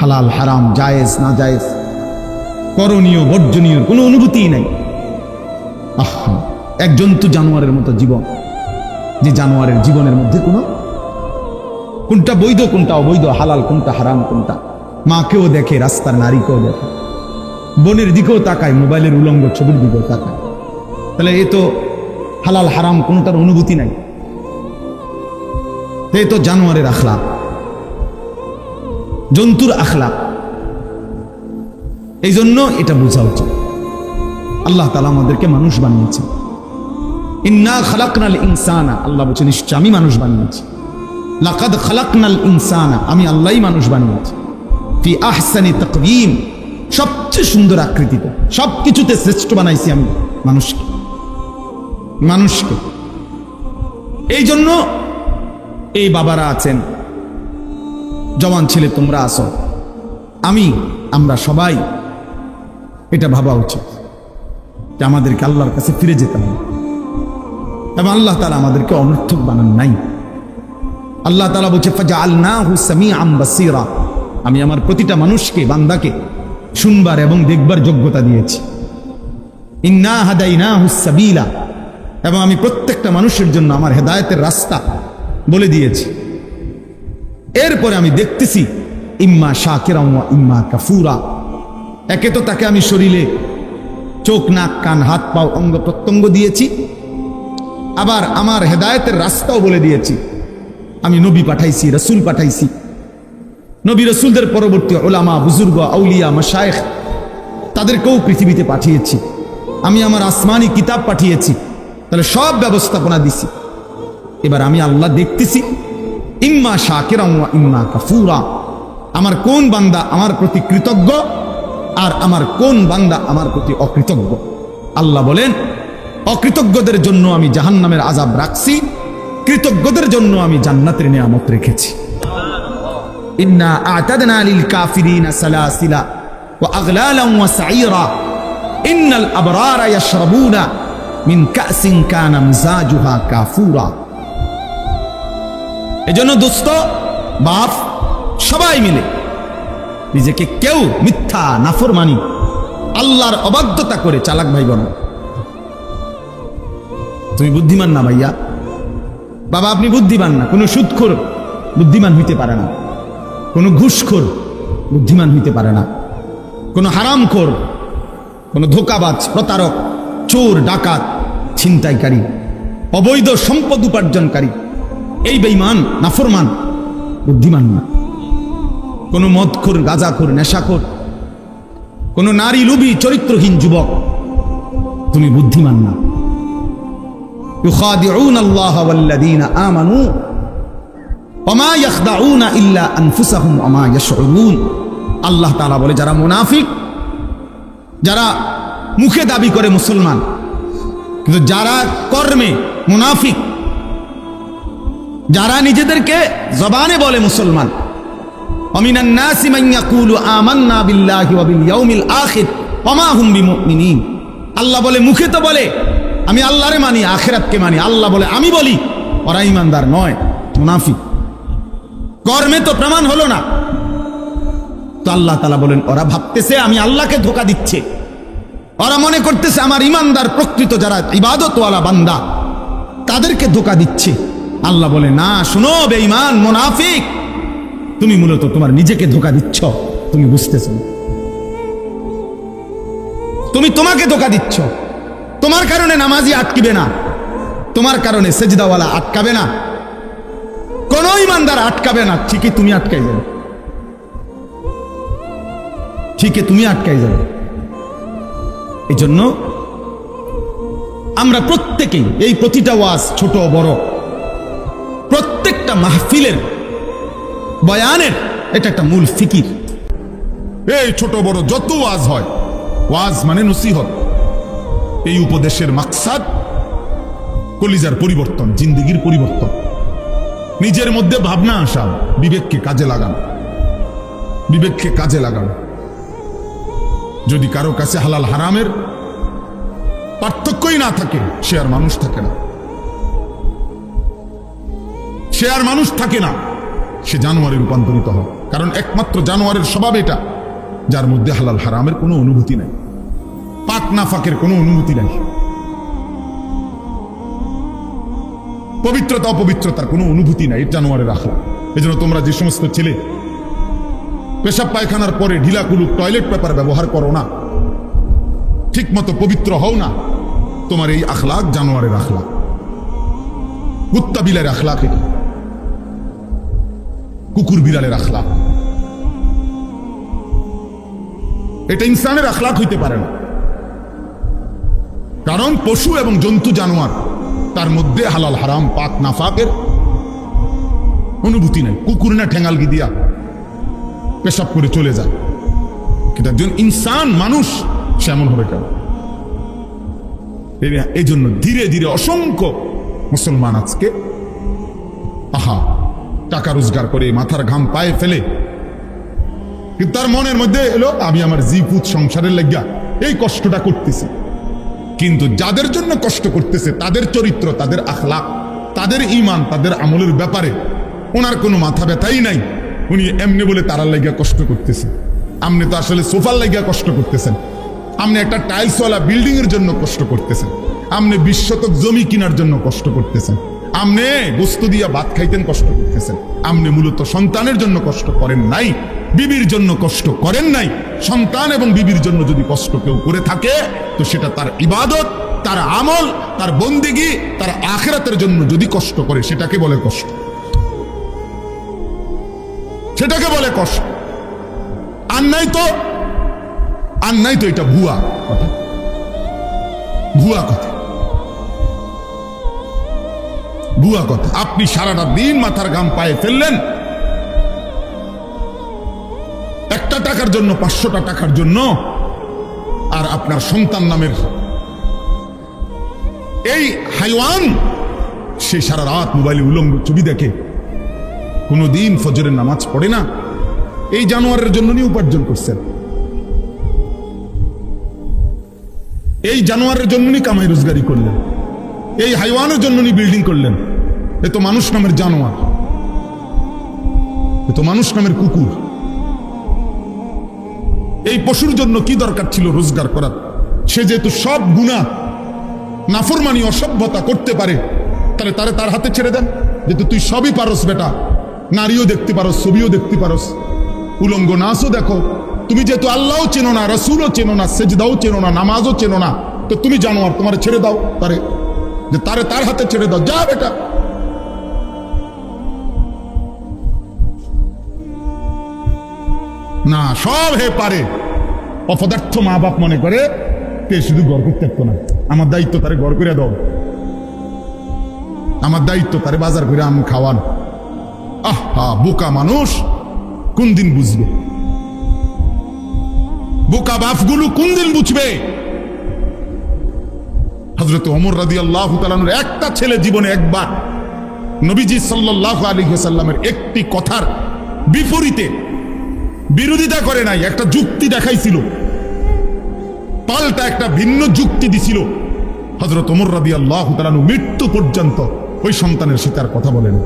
Speaker 1: হালাল হারাম জায়েজ না জায়েজ, করণীয় বর্জনীয় কোনো অনুভূতিই নাই। আহা, এক জন্তু জানোয়ারের মতো জীবন, যে জানোয়ারের জীবনের মধ্যে কোনটা বৈধ কোনটা অবৈধ, হালাল কোনটা হারাম কোনটা, মাকেও দেখে, রাস্তার নারীকেও দেখে, বনের দিকেও তাকায়, মোবাইলের উলঙ্গ ছবির দিকেও তাকায়। তাহলে এ তো হালাল হারাম কোনটার অনুভূতি নাই, এ তো জানোয়ারের আখলাক, জন্তুর আখলাক। এই জন্য এটা বোঝা উচিত। আল্লাহ তাআলা আমাদেরকে মানুষ বানিয়েছে। ইন্না খালাকনাল ইনসানা, আল্লাহ বলছেন নিশ্চয় আমি মানুষ বানিয়েছি। লাকাদ খালাকনাল ইনসানা, আমি আল্লাহই মানুষ বানিয়েছি। ফি আহসানি তাকওয়িম, সবচেয়ে সুন্দর আকৃতিতে, সবকিছুতে শ্রেষ্ঠ বানাইছি আমি মানুষকে। এই জন্য এই বাবারা আছেন, জওয়ান ছেলে তোমরা আছো, আমরা সবাই এটা ভাবা উচিত যে আমাদেরকে আল্লাহর কাছে ফিরে যেতে হবে। এবং আল্লাহ তাআলা আমাদেরকে অনর্থক বানান নাই। আল্লাহ তাআলা বলছে ফাজআলনাহু সামিআন বাসীরা, আমি আমার প্রতিটা মানুষকে, বান্দাকে শুনবার এবং দেখবার যোগ্যতা দিয়েছি। ইন্না হাদাইনাহুস সাবিলা, এবং আমি প্রত্যেকটা মানুষের জন্য আমার হেদায়েতের রাস্তা বলে দিয়েছি। এরপরে আমি দেখতেছি ইম্মা শাকিরান ওয়া ইম্মা কাফুরা, একে তো তাকে আমি শরীরে চোখ নাক কান হাত পাও অঙ্গ প্রত্যঙ্গ দিয়েছি, আবার আমার হেদায়েতের রাস্তাও বলে দিয়েছি। আমি নবী পাঠাইছি, রাসূল পাঠাইছি, নবী রাসূলদের পরবর্তী উলামা বুজুর্গ আউলিয়া মাশায়েখ তাদেরকেও পৃথিবীতে পাঠিয়েছি। আমি আমার আসমানি কিতাব পাঠিয়েছি, তাহলে সব ব্যবস্থাপনা দিছি। এবার আমি আল্লাহ দেখতেছি ইম্মা শাকিরান ওয়া ইম্মা কাফুরা, আমার কোন বান্দা আমার প্রতি কৃতজ্ঞ আর আমার কোন বান্দা আমার প্রতি অকৃতজ্ঞ। আল্লাহ বলেন অকৃতজ্ঞদের জন্য আমি জাহান্নামের আযাব রাখছি, কৃতজ্ঞদের জন্য আমি জান্নাতের নিয়ামত রেখেছি। ইন্না আ'তাদনা লিল কাফিরিনা সালাসিলা ওয়া আগলালান ওয়া সাঈরা ইন্নাল আবরারা ইয়াশরাবুনা মিন কাসিন কানা মিজাজুহা কাফুরা। এজন্য দোস্ত বাপ সবাই মিলে নিজেকে কেউ মিথ্যা নাফরমানি আল্লাহর অবাধ্যতা করে চালাক ভাই বোন। তুমি বুদ্ধিমান না ভাইয়া, বাবা আপনি বুদ্ধিমান না, কোনো সুদখোর বুদ্ধিমান হইতে পারে না, কোনো ঘুষখোর বুদ্ধিমান হইতে পারে না, কোনো হারামখোর, কোনো ধোঁকাবাজ প্রতারক চোর ডাকাত ছিনতাইকারী অবৈধ সম্পদ উপার্জনকারী এই বেঈমান নাফরমান বুদ্ধিমান না। কোনো মদখোর, গাঁজাখোর, নেশাখোর, কোনো নারী লোভী চরিত্রহীন যুবক, তুমি বুদ্ধিমান না। ইউখাদিউনা আল্লাহ ওয়াল্লাযীনা আমানু ওয়া মা ইয়াখদাউনা ইল্লা আনফুসাহুম ওয়া মা ইয়াশউরুন। আল্লাহ তাআলা বলে, যারা মুনাফিক, যারা মুখে দাবি করে মুসলমান কিন্তু যারা কর্মে মুনাফিক, যারা নিজেদেরকে জবানে বলে মুসলমান, ওয়ামিনান নাসি মান ইয়াকুলু আমান্না বিল্লাহি ওয়া বিল ইয়াউমিল আখির ওয়া মা হুম বিমুমিনিন। আল্লাহ বলে মুখে তো বলে আমি আল্লাহরে মানি, আখিরাতকে মানি, আল্লাহ বলে আমি বলি, ওরা ঈমানদার নয়, মুনাফিক। কর্মে তো প্রমাণ হলো না। তো আল্লাহ তাআলা বলেন, ওরা ভাবতেছে আমি আল্লাহকে ধোঁকা দিচ্ছে, ওরা মনে করতেছে আমার ঈমানদার প্রকৃত যারা ইবাদতওয়ালা বান্দা তাদেরকে ধোঁকা দিচ্ছে। আল্লাহ বলে, না, শুনো বেঈমান মুনাফিক, তুমি মূলত তোমার নিজেকে ধোঁকা দিচ্ছ, তুমি বুঝতেছ না। তুমি তোমাকে ধোঁকা দিচ্ছ। তোমার কারণে নামাজি আটকিবে না, তোমার কারণে সেজদাওয়ালা আটকাবে না, কোন ঈমানদার আটকাবে না, ঠিকই তুমি আটকাই যাবে, ঠিকই তুমি আটকাই যাবে। এই জন্য আমরা প্রত্যেকেই এই প্রতিটা ওয়াজ, ছোট বড়, প্রত্যেকটা মাহফিলের বয়ানের এটা একটা মূল ফিকির। এই ছোট বড় যত ওয়াজ হয়, ওয়াজ মানে নসিহত। এই উপদেশের মাকসাদ কলিজার পরিবর্তন, জিন্দেগির পরিবর্তন, নিজের মধ্যে ভাবনা আসা, বিবেককে কাজে লাগানো, বিবেককে কাজে লাগানো। যদি কারো কাছে হালাল হারামের পার্থক্যই না থাকে, সে আর মানুষ থাকে না, সে আর মানুষ থাকে না, সে জানোয়ারে রূপান্তরিত হয়। কারণ একমাত্র জানোয়ারের স্বভাব এটা, যার মধ্যে হালাল হারামের কোনো অনুভূতি নাই, পাক নাফাকের কোনো অনুভূতি নাই, পবিত্রতা অপবিত্রতার কোনো অনুভূতি নাই, জানোয়ারের আখলাক। এজন্য তোমরা যে সমস্ত ছেলে পেশাব পায়খানার পরে ঢিলা কুলুক টয়লেট পেপার ব্যবহার করো না, ঠিক মতো পবিত্র হও না, তোমার এই আখলাক জানোয়ারের আখলাক, কুত্তা বিলালের আখলাক, এটা কুকুর বিড়ালের আখলাক, এটা ইনসানের আখলাক হইতে পারে না। কারণ পশু এবং জন্তু জানোয়ার, তার মধ্যে হালাল হারাম পাক নাফাকের অনুভূতি নেই। কুকুর না ঠেঙ্গালগি দিয়া পেশাব করে চলে যায়, কিন্তু একজন ইনসান মানুষ সে এমন হবে কেন? এই জন্য ধীরে ধীরে অসংখ্য মুসলমান আজকে টাকা রোজগার করে মাথার ঘাম পায়ে ফেলে, কিন্তু তার মনের মধ্যে এলো আমি আমার জিপুত সংসারের লাগিয়া এই কষ্টটা করতেছি। কিন্তু যাদের জন্য কষ্ট করতেছে তাদের চরিত্র, তাদের আখলাক, তাদের ঈমান, তাদের আমলের ব্যাপারে ওনার কোনো মাথা ব্যথাই নাই। উনি এমনি বলে তারার লাগিয়া কষ্ট করতেছে। আপনি তো আসলে সোফার লাগিয়া কষ্ট করতেছেন, আপনি একটা টাইলসওয়ালা বিল্ডিং এর জন্য কষ্ট করতেছেন, আপনি 20 শতক জমি কেনার জন্য কষ্ট করতেছেন, আপনি বস্তু দিয়া ভাত খাইতেন কষ্ট করতেছেন। আপনি মূলত সন্তানের জন্য কষ্ট করেন নাই, বিবির জন্য কষ্ট করেন নাই। সন্তান এবং বিবির জন্য যদি কষ্ট কেউ করে থাকে তো সেটা তার ইবাদত, তার আমল, তার বন্দেগী, তার আখিরাতের জন্য যদি কষ্ট করে সেটাকে বলে কষ্ট, সেটাকে বলে কষ্ট। আর নাই তো এটা ভুয়া কথা, ভুয়া কথা, ভুয়া কথা। আপনি সারাটা দিন মাথার ঘাম পায়ে ফেললেন একটা টাকার জন্য, 500টা টাকার জন্য, আর আপনার সন্তান নামের এই হাইওয়ান সে সারা রাত মোবাইলে উলঙ্গ ছবি দেখে, কোনদিন ফজরের নামাজ পড়ে না। এই জানোয়ারের জন্য নিয়ে উপার্জন করছেন, এই জানোয়ারের জন্য নিয়ে কামাই রোজগারি করলেন, এই হাইওয়ানের জন্য নিয়ে বিল্ডিং করলেন। এ তো মানুষ নামের জানোয়ার, এ তো মানুষ নামের কুকুর। এই পশুর জন্য কি দরকার ছিল রোজগার করার? সে যেহেতু সব গুনাহ, নাফরমানি, অসভ্যতা করতে পারে, তাহলে তার হাতে ছেড়ে দেন। যেহেতু তুই সবই পারস বেটা, নারীও দেখতে পারস, ছবিও দেখতে পারস, উলঙ্গ নাচও দেখো, তুমি যেহেতু আল্লাহও চেনো না, রসুলও চেনো না, সেজদাও চেনো না, নামাজও চেনো না, তো তুমি জানোয়ার, তোমার ছেড়ে দাও তারে, যে তার হাতে ছেড়ে দাও, যা বেটা।
Speaker 2: না, সব হে পারে। অপদার্থ মা বাপ মনে করে তে শুধু গড় করতে থাকতো না, আমার দায়িত্ব তারে গড় করে দাও, আমার দায়িত্ব তারে বাজার করে আম খাওয়ান। আহা, বোকা মানুষ কোন দিন বুঝবে? বোকা বাপগুলো কোন দিন বুঝবে? হযরত ওমর রাদিয়াল্লাহু তাআলা আনহুর একটা ছেলে জীবনে একবার নবীজি সাল্লাল্লাহু আলাইহি ওয়াসাল্লামের একটি কথার বিপরীতে বিরোধিতা করে নাই, একটা যুক্তি দেখাইছিল, পাল্টা একটা ভিন্ন যুক্তি দিছিল। হযরত ওমর রাদিয়াল্লাহু তাআলা আনহু মৃত্যু পর্যন্ত ওই সন্তানের সাথে আর কথা বলেন,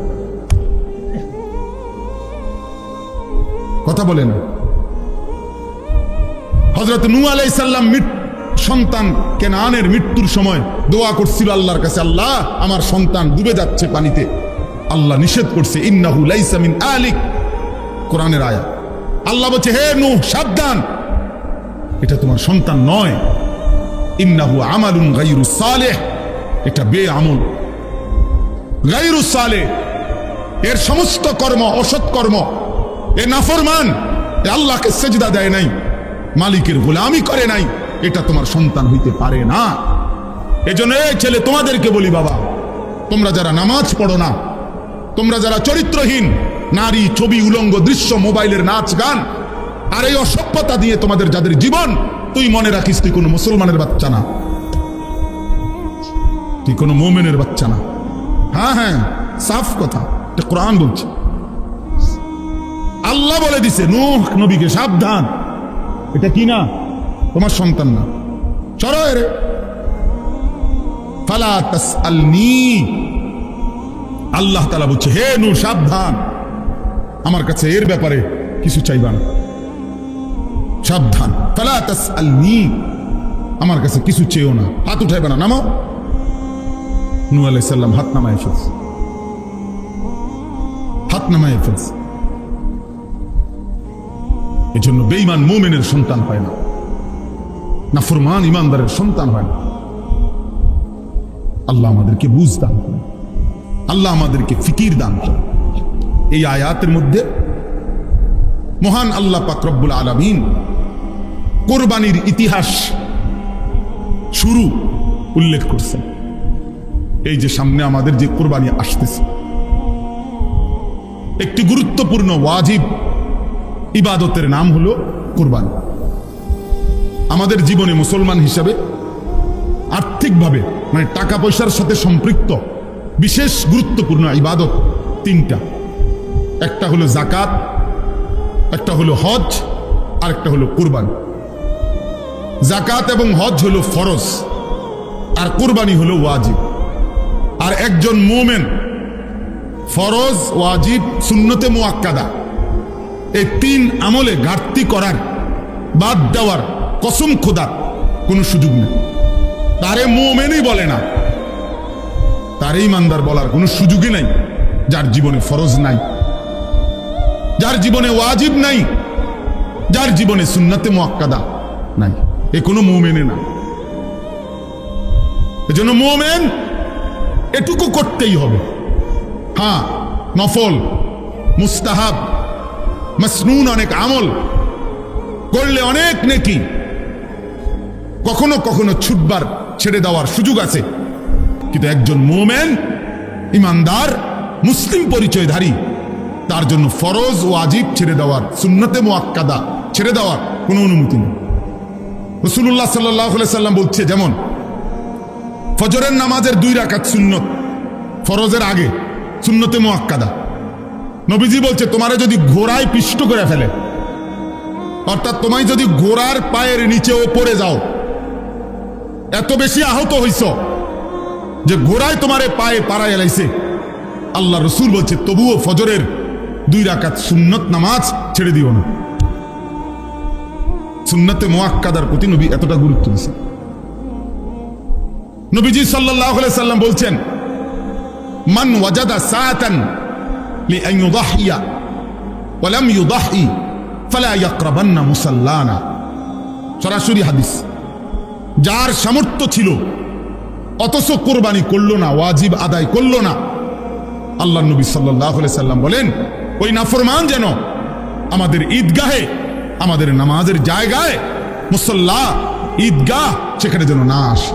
Speaker 2: কথা বলেন। হযরত নূহ আলাইহিস সালাম সন্তান কেনানের মৃত্যুর সময় দোয়া করছিল আল্লাহর কাছে, আল্লাহ আমার সন্তান ডুবে যাচ্ছে পানিতে। আল্লাহ নিষেধ করছে, ইন্নাহু লাইসা মিন আলিক, কোরআনের আয়াত। আল্লাহ বলছে, হে নূহ সাবধান, এটা তোমার সন্তান নয়। ইন্নাহু আমালুন গায়রু সালেহ, এটা বেআমল, গায়রু সালেহ, এর সমস্ত কর্ম অসৎ কর্ম, এ নাফরমান, এ আল্লাহকে সেজদা দেয় নাই, মালিকের গোলামি করে নাই, এটা তোমার সন্তান হইতে পারে না। এজন্য এই ছেলে তোমাদেরকে বলি, বাবা তোমরা যারা নামাজ পড়ো না, তোমরা যারা চরিত্রহীন নারী, ছবি, উলঙ্গ দৃশ্য, মোবাইলের নাচ গান আর এই অসভ্যতা দিয়ে তোমাদের যাদের জীবন, তুই মনে রাখিস তুই কোনো মুসলমানের বাচ্চা না, তুই কোনো মুমিনের বাচ্চা না। হ্যাঁ হ্যাঁ, সাফ কথা, এটা কোরআন বলছে। আল্লাহ বলে দিছে নূহ নবীকে, সাবধান, এটা কি না তোমার সন্তান না, চলো রে। ফালা তাসআলনি, আল্লাহ তাআলা বলছে, হে নূহ সাবধান, আমার কাছে এর ব্যাপারে কিছু চাইবা না, সাবধান। ফালা তাসআলনি, আমার কাছে কিছু চেয়েও না, হাত উঠাইবা না, নামো। নূহ আলাইহিস সালাম হাত নামায় ফেলছে, হাত নামায় ফেলছে। এজন্য বেঈমান মুমিনের সন্তান হয় না, নাফরমান ইমানদারের সন্তান হয় না। আল্লাহ আমাদেরকে বুঝ দান করেন, আল্লাহ আমাদেরকে ফিকির দান করেন। এই আয়াতের মধ্যে মহান আল্লাহ পাক রব্বুল আলামিন কোরবানির ইতিহাস শুরু উল্লেখ করছেন। এই যে সামনে আমাদের যে কোরবানি আসতেছে, একটি গুরুত্বপূর্ণ ওয়াজিব ইবাদতের নাম হলো কোরবানি। আমাদের জীবনে মুসলমান হিসাবে আর্থিকভাবে মানে টাকা পয়সার সাথে সম্পৃক্ত বিশেষ গুরুত্বপূর্ণ ইবাদত তিনটা। একটা হলো যাকাত, একটা হলো হজ, আর একটা হলো কুরবানি। যাকাত এবং হজ হলো ফরজ, আর কুরবানি হলো ওয়াজিব। আর একজন মুমিন ফরজ, ওয়াজিব, সুন্নতে মুআক্কাদা এই তিন আমলে ঘাটতি করার, বাদ দেওয়ার কসম খোদার কোনো সুযোগ নেই। তারে মুমিনই বলে না, তারে ইমানদার বলার কোনো সুযোগই নাই যার জীবনে ফরজ নাই, যার জীবনে ওয়াজিব নাই, যার জীবনে সুন্নতে মুআক্কাদা নাই, এ কোনো মুমিনে না। এজন্য মুমিন এটুকু করতেই হবে। হ্যাঁ, নফল, মুস্তাহাব, মাসনুন অনেক আমল করলে অনেক নেকি, কখনো কখনো ছুটবার, ছেড়ে দেওয়ার সুযোগ আছে। কিন্তু একজন মুমিন ইমানদার মুসলিম পরিচয়ধারী, তার জন্য ফরজ ওয়াজিব ছেড়ে দেওয়ার, সুন্নতে মুআক্কাদা ছেড়ে দেওয়ার কোনো অনুমতি নেই। রাসূলুল্লাহ সাল্লাল্লাহু আলাইহি সাল্লাম বলছে, যেমন ফজরের নামাজের 2 রাকাত সুন্নত ফরজের আগে, সুন্নতে মুআক্কাদা। নবীজি বলছে, তোমারে যদি ঘোড়ায় পিষ্ট করে ফেলে, অর্থাৎ তোমায় যদি ঘোড়ার পায়ের নিচেও পড়ে যাও, এত বেশি আহত হইছ যে ঘোড়ায় তোমারে পায়ে পাড়ায় এলাইছে, আল্লাহ রসুল বলছে তবুও ফজরের 2 রাকাত সুন্নত নামাজ ছেড়ে দিও না। সুন্নতে মুআক্কাদার প্রতি নবী এতটা গুরুত্ব দিয়েছেন। নবীজি সাল্লাল্লাহু আলাইহি সাল্লাম বলছেন, মান ওয়াজাদা সাআতান লিআন ইউদাহিয়া ওয়া লাম ইউদাহি ফালা ইয়াকরাবান্না মুসাল্লানা। সরাসরি হাদিস। যার সামর্থ্য ছিল অথচ কোরবানি করলো না, ওয়াজিব আদায় করলো না, আল্লাহর নবী সাল্লাল্লাহু আলাইহি সাল্লাম বলেন ওই নাফরমান যেন আমাদের ঈদগাহে আমাদের নামাজের জায়গায় মুসল্লা ঈদগাহ সেখানে যেন না আসে।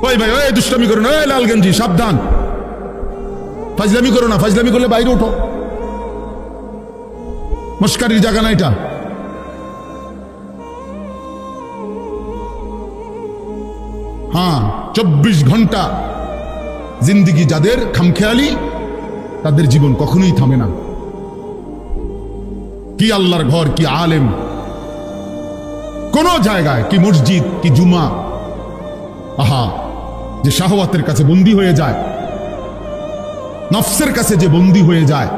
Speaker 2: ওই ভাই ওই দুষ্টামি করো না, ওই লালগঞ্জি সাবধান, ফাজলামি করো না, ফাজলামি করলে বাইরে ওঠো, মস্কারির জায়গা না এটা। হ্যাঁ, 24 ঘন্টা জিন্দিগি যাদের খামখেয়ালি, তাদের জীবন কখনোই থামে না। কি আল্লাহর ঘর, কি আলেম, কোন জায়গায়, কি মসজিদ, কি জুমা, আহা, যে শাহওয়াতের কাছে বন্দী হয়ে যায়, নফসের কাছে যে বন্দী হয়ে যায়,